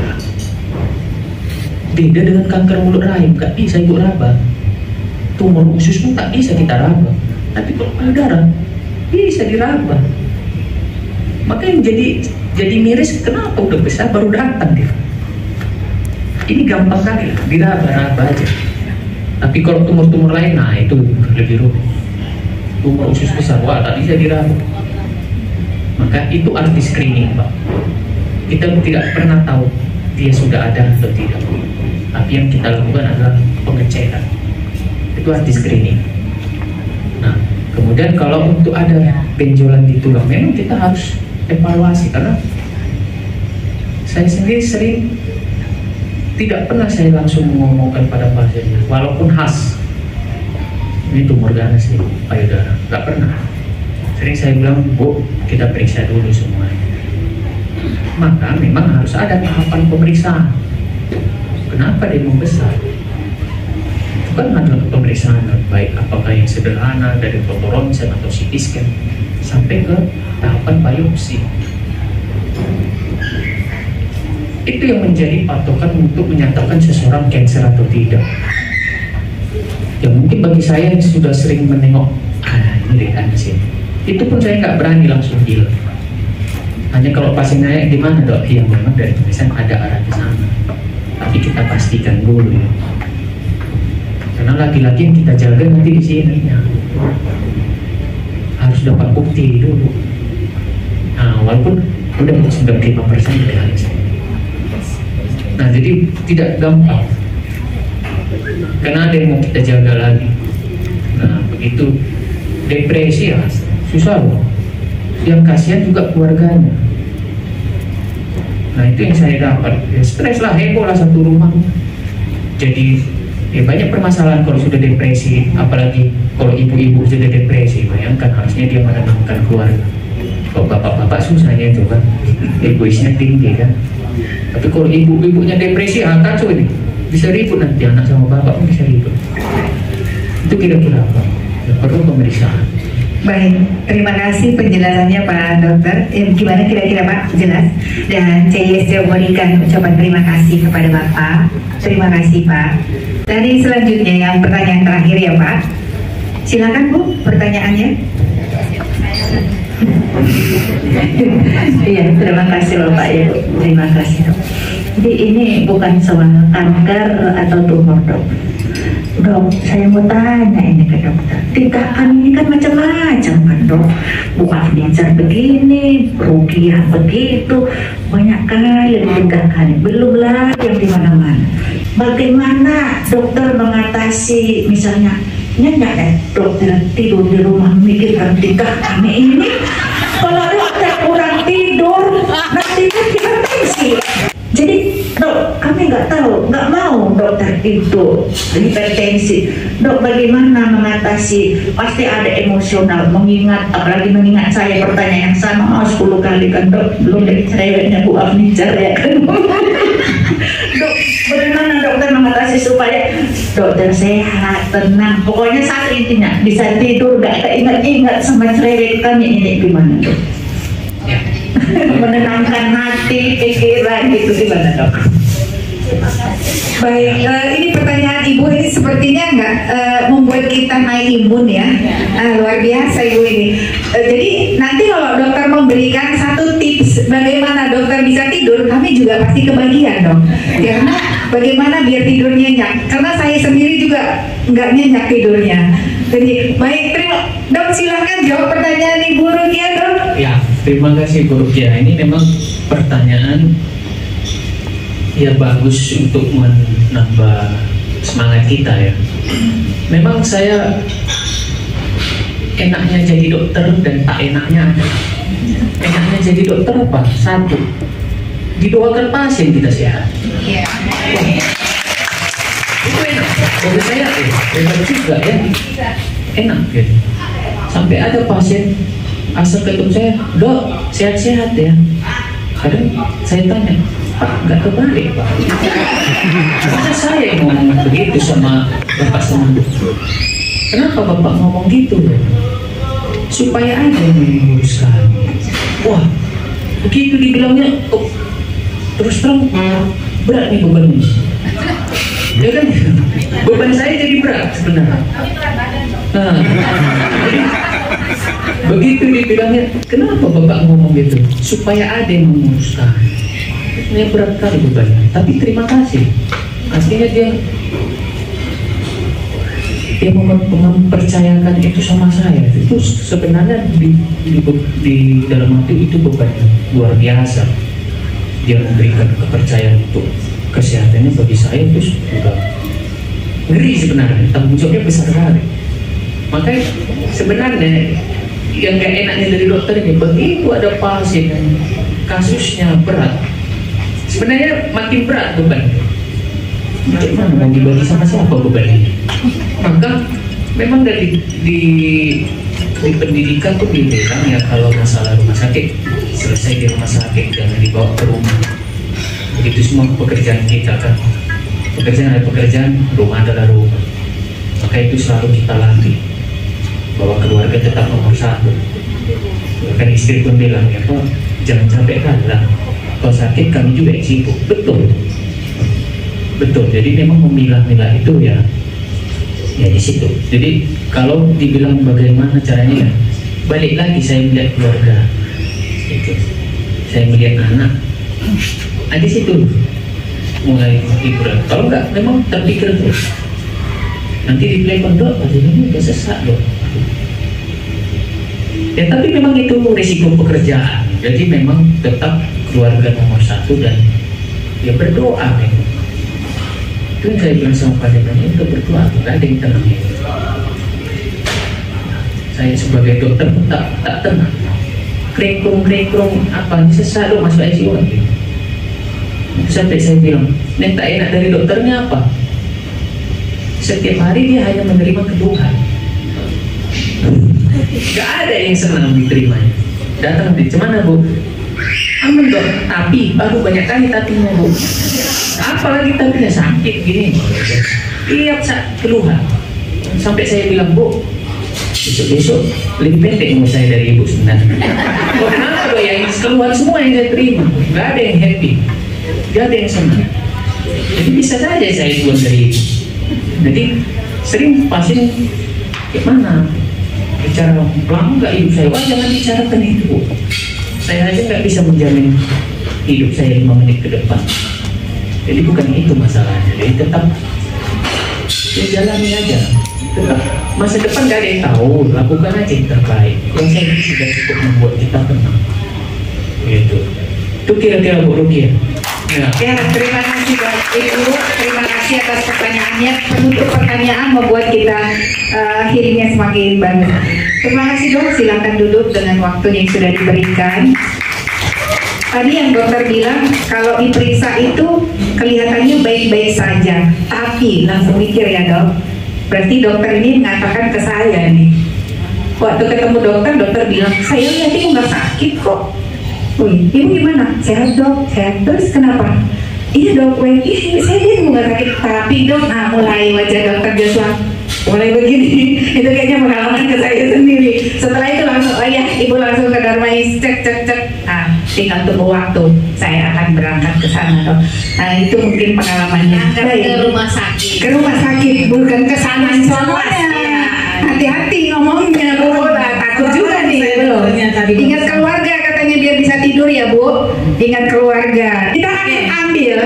Speaker 7: Beda dengan kanker mulut rahim, gak bisa Ibu raba. Tumor usus pun tak bisa kita raba. Tapi kalau payudara bisa diraba. Makanya jadi miris, kenapa udah besar baru datang dia. Ini gampang kali diraba-raba aja. Tapi kalau tumor-tumor lain, nah itu lebih rumit. Tumor usus besar, wah tak bisa diraba. Maka itu arti screening, Pak. Kita tidak pernah tahu dia sudah ada atau tidak. Tapi yang kita lakukan adalah pengecekan. Itu arti screening. Nah, kemudian kalau untuk ada benjolan di tulang, memang kita harus evaluasi. Karena saya sendiri sering tidak pernah saya langsung mengomongkan pada pasiennya, walaupun khas ini tumor ganas nih payudara, nggak pernah. Sering saya bilang, Bu, kita periksa dulu semuanya. Maka memang harus ada tahapan pemeriksaan. Kenapa dia membesar? Itu kan ada pemeriksaan baik apakah yang sederhana dari foto ronsen atau CT scan sampai ke tahapan biopsi. Itu yang menjadi patokan untuk menyatakan seseorang kanker atau tidak. Ya mungkin bagi saya yang sudah sering menengok, ini kanker, itu pun saya nggak berani langsung bilang. Hanya kalau pasien nanya di mana dok, yang memang dari tulisan ada arah ke sana. Tapi kita pastikan dulu ya. Karena laki-laki yang kita jaga nanti di sini ya. Harus dapat bukti dulu. Nah, walaupun udah 95% dari saya. Nah, jadi tidak gampang. Karena ada yang mau kita jaga lagi. Nah, begitu depresi ya susah loh. Yang kasihan juga keluarganya. Nah itu yang saya dapat, ya, stres lah, heboh lah satu rumah. Jadi ya banyak permasalahan kalau sudah depresi, apalagi kalau ibu-ibu sudah depresi. Bayangkan harusnya dia menenangkan keluarga. Kalau bapak-bapak susahnya itu kan, egoisnya tinggi kan. Tapi kalau ibu-ibunya depresi, kacau ini, bisa ribut nanti anak sama bapak pun bisa ribut. Itu kira-kira apa? Ya, perlu pemeriksaan.
Speaker 3: Baik, terima kasih penjelasannya Pak Dokter. Gimana kira-kira Pak? Jelas. Dan CISC memberikan ucapan terima kasih kepada Bapak. Terima kasih Pak. Dari selanjutnya yang pertanyaan terakhir ya Pak. Silakan Bu, pertanyaannya.
Speaker 5: Iya, terima kasih loh Pak ya. Terima kasih dok. Jadi ini bukan soal kanker atau tumor dok. Dok, saya mau tanya ini ke dokter. Tindakan ini kan macam-macam kan dok. Bukan bicara begini, rugiah begitu, banyak kali tindakan. Belum lagi yang di mana-mana. Bagaimana dokter mengatasi misalnya nyenyak dokter tidur di rumah memikirkan tindakan ini. Kalau dokter kurang tidur, nanti kita tensi. Jadi dok, kami nggak tahu, nggak mau dokter itu hipertensi. Dok, bagaimana mengatasi? Pasti ada emosional, mengingat, apalagi mengingat saya pertanyaan yang sama 10 kali kan dok, belum dari cerewetnya Bu Afnicar ya kan. Dok, bagaimana dokter mengatasi supaya dokter sehat, tenang, pokoknya satu intinya bisa tidur, nggak ingat-ingat sama cerewet kami ini gimana dok? Menenangkan hati, pikiran gitu gimana dok?
Speaker 3: Baik, ini pertanyaan Ibu ini sepertinya membuat kita naik imun ya. Luar biasa Ibu ini. Jadi naik nanti kalau dokter memberikan satu tips bagaimana dokter bisa tidur, kami juga pasti kebagian dong. Karena bagaimana biar tidur nyenyak. Karena saya sendiri juga nggak nyenyak tidurnya. Jadi baik, dok silakan jawab pertanyaan Ibu Rukia dok.
Speaker 7: Ya, terima kasih Bu Rukia. Ini memang pertanyaan ya bagus untuk menambah semangat kita ya. Memang saya enaknya jadi dokter dan tak enaknya ada. Enaknya jadi dokter apa? Satu, didoakan pasien kita sehat.
Speaker 3: Iya.
Speaker 7: Itu enak. Bagi saya enak juga ya. Enak gitu. Sampai ada pasien asal ketemu saya, dok sehat-sehat ya. Kadang saya tanya, Pak nggak kebalik Pak. Masa saya yang ngomong begitu sama Bapak sama kenapa Bapak ngomong gitu? Supaya ada yang menguruskan. Wah, begitu dibilangnya, oh, terus terang berat nih bebannya. Ya kan, beban saya jadi berat sebenarnya. Nah, jadi, begitu dibilangnya, kenapa Bapak ngomong gitu? Supaya ada yang menguruskan. Ini berat kali bebannya, tapi terima kasih. Artinya dia mempercayakan itu sama saya. Itu sebenarnya di dalam hati itu beban luar biasa. Dia memberikan kepercayaan untuk kesehatannya bagi saya itu sudah ngeri sebenarnya. Tanggung jawabnya besar sekali. Makanya sebenarnya yang gak enaknya dari dokter ini, begitu ada pasien yang kasusnya berat, sebenarnya makin berat beban. Bagaimana mau dibagi sama siapa beban ini? Maka memang dari di pendidikan tuh dibilang ya kalau masalah rumah sakit selesai di rumah sakit, jangan dibawa ke rumah. Begitu semua pekerjaan kita kan, pekerjaan adalah pekerjaan, rumah adalah rumah. Maka itu selalu kita latih bahwa keluarga tetap nomor satu. Bahkan istri pun bilang ya, kok jangan sampai kalah. Kalau sakit kami juga yang sibuk. Betul. Betul, jadi memang memilah-milah itu ya di situ. Jadi kalau dibilang bagaimana caranya, balik lagi saya melihat keluarga, itu. Saya melihat anak, di situ mulai hiburan. Kalau enggak, memang terpikir terus. Nanti di telepon dok, ini udah sesak dok. Ya tapi memang itu risiko pekerjaan. Jadi memang tetap keluarga nomor satu dan ya berdoa memang. Itu yang saya bilang sama pasiennya, untuk berdoa, nggak ada yang tenang ya. Saya sebagai dokter pun tak tenang. Krekung apa, sesak dong masuk ICU lagi. Sampai saya bilang, yang tak enak dari dokternya apa? Setiap hari dia hanya menerima keluhan. Gak ada yang senang diterimanya. Datang di mana bu? Aman dok, tapi baru banyak kali tapinya bu. Apalagi tapinya sakit gini. Tiap saat keluhan. Sampai saya bilang bu, besok lebih pendek mau saya dari ibu sebenarnya. Kenapa yang keluhan semua yang saya terima? Gak ada yang happy, gak ada yang senang. Jadi bisa saja saya buat dari ibu. Jadi sering pasien gimana? Bicara lama nggak hidup saya? Wah jangan bicarakan itu bu. Saya aja nggak bisa menjamin hidup saya 5 menit ke depan. Jadi bukan itu masalahnya. Jadi tetap ya jalani aja. Tetap masa depan gak ada yang tahu. Lakukan aja yang terbaik. Yang saya sudah cukup membuat kita tenang. Gitu. Itu kira-kira Bu Rukia.
Speaker 3: Ya, terima kasih Ibu, terima kasih atas pertanyaannya. Penutup pertanyaan membuat kita hearingnya semakin bagus. Terima kasih dok, silakan duduk dengan waktu yang sudah diberikan. Tadi yang dokter bilang kalau diperiksa itu kelihatannya baik-baik saja, tapi langsung mikir ya dok. Berarti dokter ini mengatakan ke saya nih. Waktu ketemu dokter, dokter bilang saya lihat ibu nggak sakit kok. Wih, ibu gimana? Sehat dok, sehat. Terus kenapa? Iya dok, saya lihat nggak sakit. Tapi dok, nah mulai wajah dokter Joshua mulai begini. Itu kayaknya pengalaman ke saya sendiri. Setelah itu langsung, oh ya, ibu langsung ke Darmais, cek. Nah, tinggal tunggu waktu. Saya akan berangkat ke sana dok. Nah, itu mungkin pengalamannya.
Speaker 6: Ke rumah sakit.
Speaker 3: Ke rumah sakit, bukan ke sana semuanya. Hati-hati ngomongnya, Bu. Takut juga nih. Tuh, ingat keluarga katanya biar bisa tidur ya Bu. Ingat keluarga. Kita akan ambil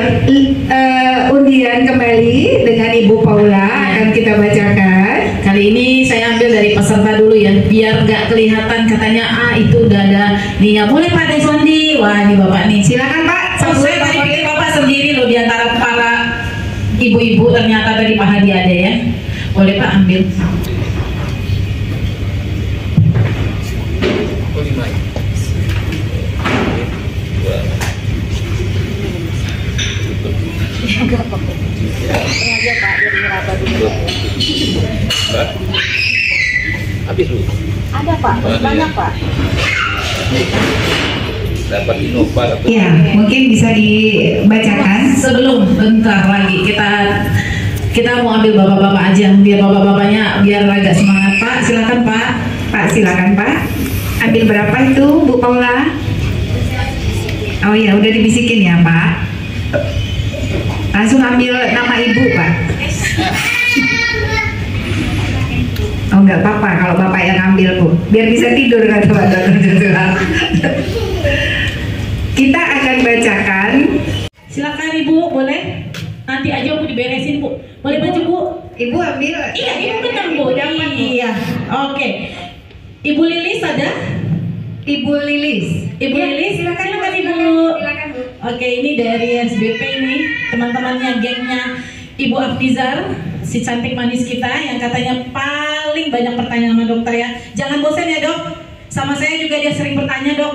Speaker 3: undian kembali dengan Ibu Paula, akan kita bacakan.
Speaker 6: Kali ini saya ambil dari peserta dulu ya, biar nggak kelihatan katanya itu udah ada nih ya. Boleh Pak Deswandi? Wah ini Bapak nih.
Speaker 3: Silakan Pak.
Speaker 6: Saya tadi pikir Bapak sendiri loh di antara para ibu-ibu, ternyata tadi Pak Hadi ada ya. Boleh Pak ambil.
Speaker 2: Habis Bu?
Speaker 1: Ada Pak, banyak Pak.
Speaker 2: Dapat Innova.
Speaker 3: Ya, mungkin bisa dibacakan.
Speaker 6: Sebelum bentar lagi kita mau ambil bapak-bapak aja, biar bapak-bapaknya biar agak semangat. Pak, silakan Pak.
Speaker 3: Pak, silakan Pak. Ambil berapa itu Bu Paula? Oh ya, udah dibisikin ya Pak. Langsung ambil nama Ibu Pak. Oh nggak apa-apa kalau Bapak yang ambil Bu, biar bisa tidur kata Pak Dokter. Kita akan bacakan.
Speaker 6: Silakan Ibu, boleh? Nanti aja Bu diberesin Bu. Boleh baju Bu?
Speaker 3: Ibu ambil.
Speaker 6: Iya, Ibu benar Bu. Iya. Oke. Ibu Lilis ada?
Speaker 3: Ibu Lilis.
Speaker 6: Ibu
Speaker 3: Ya,
Speaker 6: Lilis,
Speaker 3: silakan
Speaker 6: silakan
Speaker 3: Bu.
Speaker 6: Ibu.
Speaker 3: Silakan Bu.
Speaker 6: Oke, ini dari SBP ini, teman-temannya gengnya Ibu Afdizar, si cantik manis kita yang katanya paling banyak pertanyaan sama dokter ya. Jangan bosan ya Dok. Sama saya juga dia sering bertanya Dok.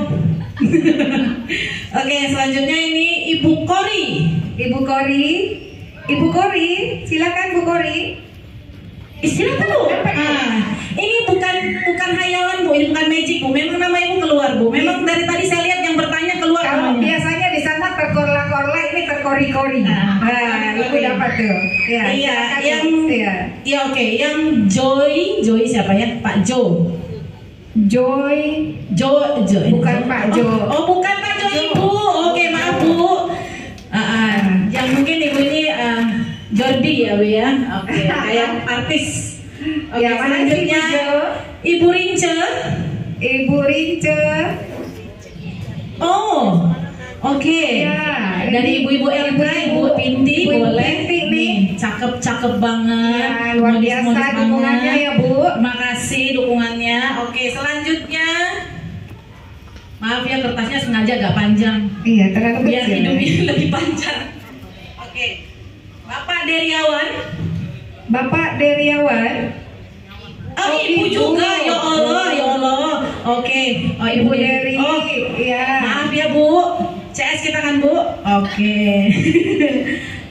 Speaker 6: Oke, selanjutnya ini Ibu Kori.
Speaker 3: Ibu Kori. Ibu Kori, silakan Bu Kori.
Speaker 6: Silakan Bu. Ini bukan hayalan Bu, ini bukan magic Bu. Memang nama Ibu keluar Bu. Memang dari tadi saya lihat yang bertanya keluar.
Speaker 3: Kalau biasanya di sana terkorla-korla, ini terkori-kori. Ibu dapat tuh. Ya,
Speaker 6: iya, yang
Speaker 3: ya.
Speaker 6: Ya oke, yang Joy siapa ya? Pak Jo.
Speaker 3: Joy. Bukan Pak Jo.
Speaker 6: Oh, bukan Pak Jo Ibu. Oke, maaf Bu. Yang mungkin Ibu ini Jordi ya Bu ya. Oke, kayak artis. Oke,
Speaker 3: Ya, mana sih,
Speaker 6: selanjutnya
Speaker 3: Bu Jo?
Speaker 6: Ibu Rince.
Speaker 3: Ibu Rince.
Speaker 6: Oh, oke.
Speaker 3: Ya,
Speaker 6: dari ibu-ibu LK, Ibu Pinti,
Speaker 3: Ibu
Speaker 6: boleh.
Speaker 3: Pinti nih.
Speaker 6: Cakep banget.
Speaker 3: Ya, luar biasa
Speaker 6: Modis-modis
Speaker 3: dukungannya
Speaker 6: banget.
Speaker 3: ya Bu.
Speaker 6: Terima kasih dukungannya. Oke, selanjutnya. Maaf ya, kertasnya sengaja agak panjang.
Speaker 3: Iya, terlalu
Speaker 6: Biar
Speaker 3: kecil.
Speaker 6: hidupnya lebih panjang. Oke, Bapak Deriawan.
Speaker 3: Bapak Deriawan.
Speaker 6: Oh, Ibu juga. Ya Allah, ya Allah. Oke. Oh,
Speaker 3: Ibu Deri.
Speaker 6: Oh,
Speaker 3: Ya.
Speaker 6: maaf ya Bu. CS kita kan Bu. Oke.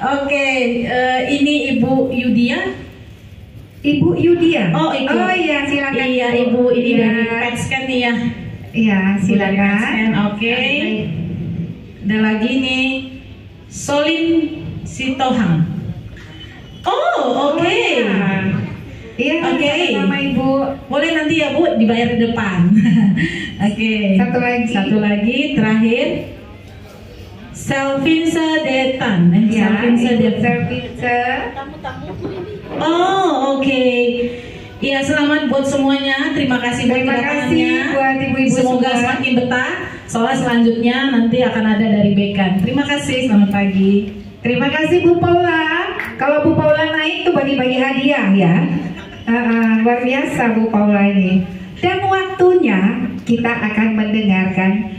Speaker 6: Oke, ini Ibu Yudia.
Speaker 3: Ibu Yudia.
Speaker 6: Oh, itu.
Speaker 3: Oh iya, silakan.
Speaker 6: Iya, Ibu ini
Speaker 3: Ya.
Speaker 6: dari PetScan nih ya.
Speaker 3: Iya,
Speaker 6: Dari
Speaker 3: silakan.
Speaker 6: PetScan, oke. Ada lagi nih Solin Sitohang. Oh, oke.
Speaker 3: Iya,
Speaker 6: Oke.
Speaker 3: nama Ibu.
Speaker 6: Boleh nanti ya Bu dibayar di depan. Oke. Satu lagi terakhir. Selvinsa Detan.
Speaker 3: Ya,
Speaker 6: Selvinsa
Speaker 3: Ibu
Speaker 6: Detan.
Speaker 3: Selvinsa.
Speaker 6: Oh, oke. Ya, selamat buat semuanya. Terima kasih buat
Speaker 3: Terima
Speaker 6: kedatangannya.
Speaker 3: kasih buat ibu-ibu
Speaker 6: Semoga
Speaker 3: semua.
Speaker 6: semakin betah. Soalnya selanjutnya nanti akan ada dari Bekan. Terima kasih. Selamat pagi.
Speaker 3: Terima kasih Bu Paula. Kalau Bu Paula naik tuh bagi-bagi hadiah ya. Luar biasa Bu Paula ini. Dan waktunya kita akan mendengarkan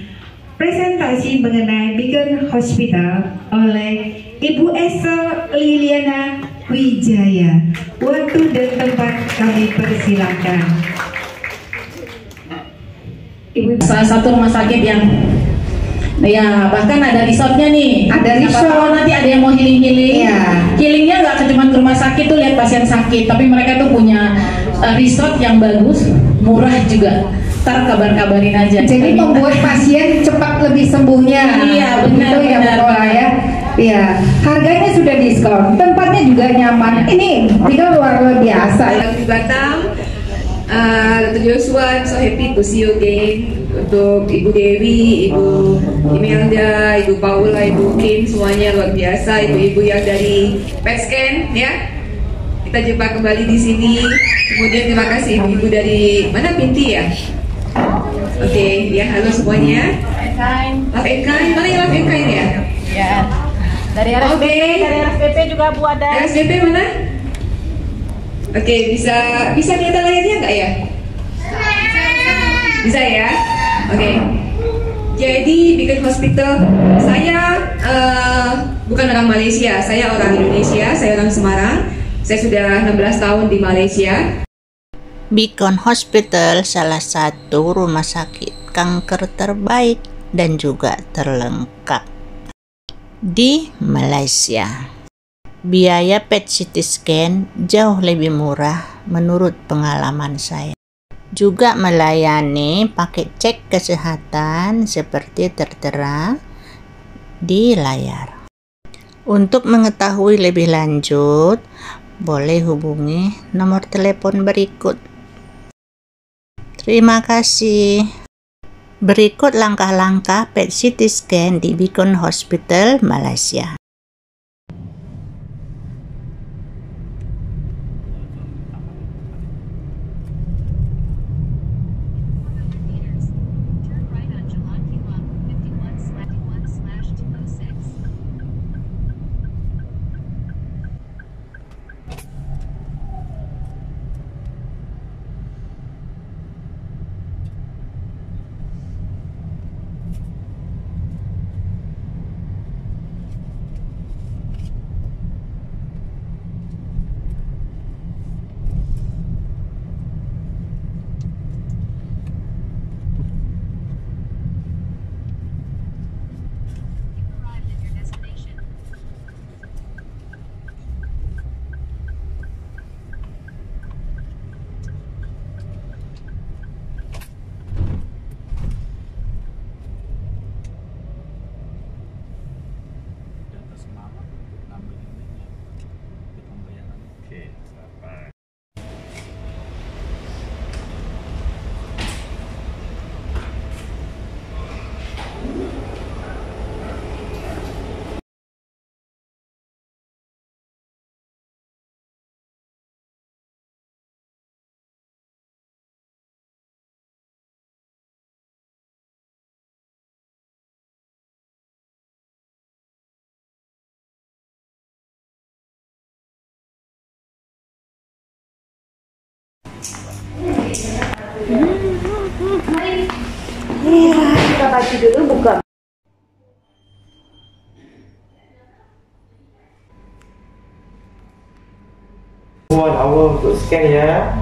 Speaker 3: presentasi mengenai Beacon Hospital oleh Ibu Esa Liliana Wijaya. Waktu dan tempat kami persilakan.
Speaker 6: Ibu salah satu rumah sakit yang ya bahkan ada resortnya nih.
Speaker 3: Ada
Speaker 6: Siapa
Speaker 3: resort.
Speaker 6: tahu nanti ada yang mau healing.
Speaker 3: Iya.
Speaker 6: Healingnya nggak cuma ke rumah sakit tuh lihat pasien sakit, tapi mereka tuh punya resort yang bagus, murah juga. Ntar kabar-kabarin aja.
Speaker 3: Jadi membuat pasien cepat lebih sembuhnya.
Speaker 6: Iya, benar,
Speaker 3: Itu ya Bu
Speaker 6: benar,
Speaker 3: Paula
Speaker 6: benar.
Speaker 3: ya. Iya. Harganya sudah diskon. Tempatnya juga nyaman. Ini tinggal luar biasa.
Speaker 10: Di Batam, Dr. Joshua, so happy to see you again. Untuk Ibu Dewi, Ibu Imelda, Ibu Paula, Ibu Kim, semuanya luar biasa. Ibu-ibu yang dari PetScan, ya. Kita jumpa kembali di sini. Kemudian terima kasih ibu-ibu dari mana, Pinti ya? Oke, ya halo semuanya. Love and Kind, mana yang Love and Kind ya?
Speaker 1: Ya. Dari RSBP, dari RSBP juga Bu ada.
Speaker 10: RSBP mana? Oke, bisa kelihatan layarnya nggak ya? Bisa ya? Oke. Jadi Beacon Hospital, saya bukan orang Malaysia, saya orang Indonesia, saya orang Semarang. Saya sudah 16 tahun di Malaysia.
Speaker 1: Beacon Hospital salah satu rumah sakit kanker terbaik dan juga terlengkap di Malaysia. Biaya PET CT scan jauh lebih murah menurut pengalaman saya. Juga melayani paket cek kesehatan seperti tertera di layar. Untuk mengetahui lebih lanjut, boleh hubungi nomor telepon berikut. Terima kasih. Berikut langkah-langkah PET CT scan di Beacon Hospital, Malaysia.
Speaker 5: Kita baca dulu buka.
Speaker 11: Awal untuk scan ya.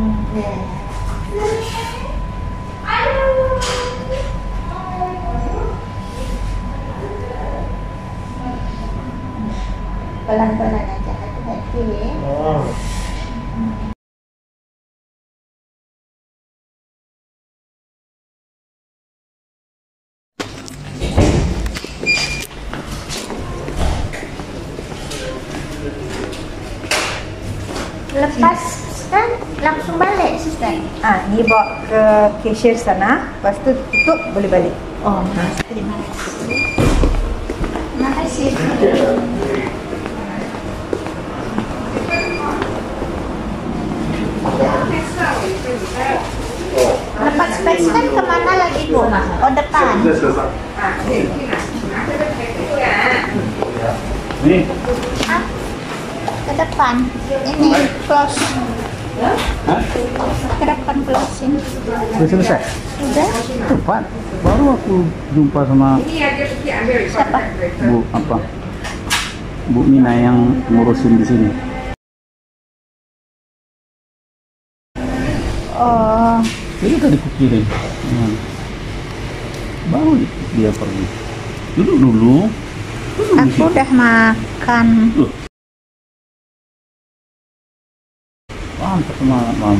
Speaker 1: Pelan-pelan aja, hati-hati ya. Lepas kan langsung balik suster.
Speaker 8: Ini bawa ke cashier sana, lepas tu tutup boleh balik.
Speaker 1: Oh, terima kasih. Terima kasih. Lepas space kan kemana lagi Bu? Oh, depan.
Speaker 11: Nih.
Speaker 1: Ke depan. Ini close. Ke depan closing.
Speaker 12: Sudah selesai?
Speaker 1: Sudah.
Speaker 12: Cepat. Baru aku jumpa sama
Speaker 1: Siapa?
Speaker 12: Bu Mina yang ngurusin di sini.
Speaker 1: Oh.
Speaker 12: Jadi tadi kukirim. Baru dia pergi. Duduk dulu.
Speaker 1: Aku udah makan.
Speaker 12: Mantap semangat, Mam.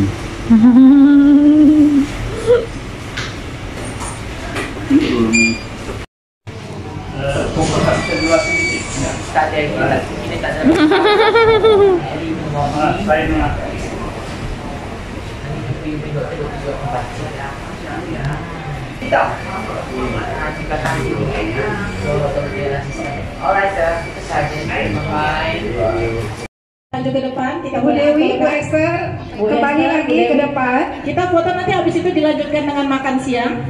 Speaker 5: Lanjut ke depan, kita
Speaker 3: Bu Dewi, Bu Esther, kembali lagi ke depan.
Speaker 5: Kita foto nanti habis itu dilanjutkan dengan makan siang.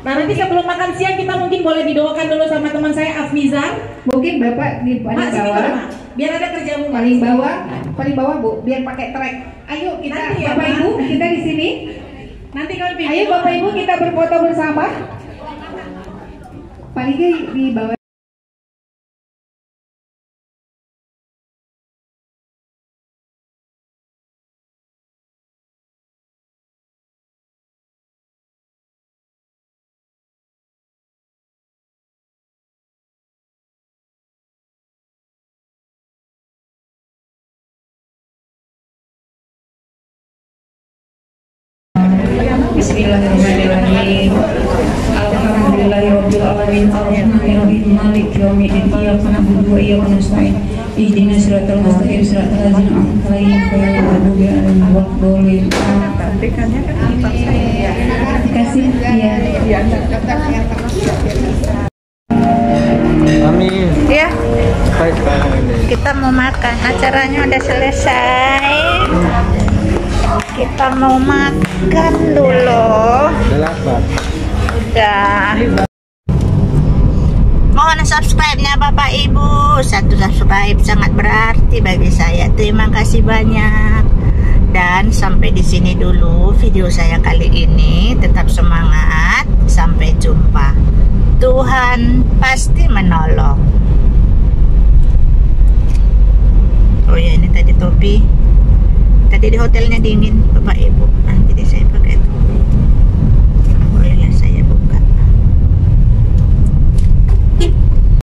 Speaker 13: Nah nanti sebelum makan siang kita mungkin boleh didoakan dulu sama teman saya Afnizar.
Speaker 3: Mungkin Bapak di paling bawah.
Speaker 13: Biar ada kerjamu.
Speaker 3: Paling bawah Bu, biar pakai track. Ayo kita
Speaker 13: nanti ya,
Speaker 3: Bapak Ibu, kita di sini.
Speaker 13: Nanti kami
Speaker 3: Ayo Bapak Ibu kita berfoto bersama. Paling di bawah.
Speaker 10: Bismillahirrahmanirrahim. Alhamdulillahirabbil alamin arrahmanirrahim maliki yaumiddin iyyaka na'budu wa iyyaka nasta'in ihdinas siratal mustaqim siratal ladzina an'amta 'alaihim ghairil maghdubi 'alaihim waladdallin. Terima kasih ya.
Speaker 12: Kami
Speaker 1: Ya, kita mau makan. Acaranya udah selesai. Kita mau makan dulu. Udah. Mohon subscribe-nya Bapak Ibu. 1 subscribe sangat berarti bagi saya. Terima kasih banyak. Dan sampai di sini dulu video saya kali ini. Tetap semangat. Sampai jumpa. Tuhan pasti menolong. Oh ya, ini tadi topi. Tadi di hotelnya dingin Bapak Ibu. Nah, jadi saya pakai itu.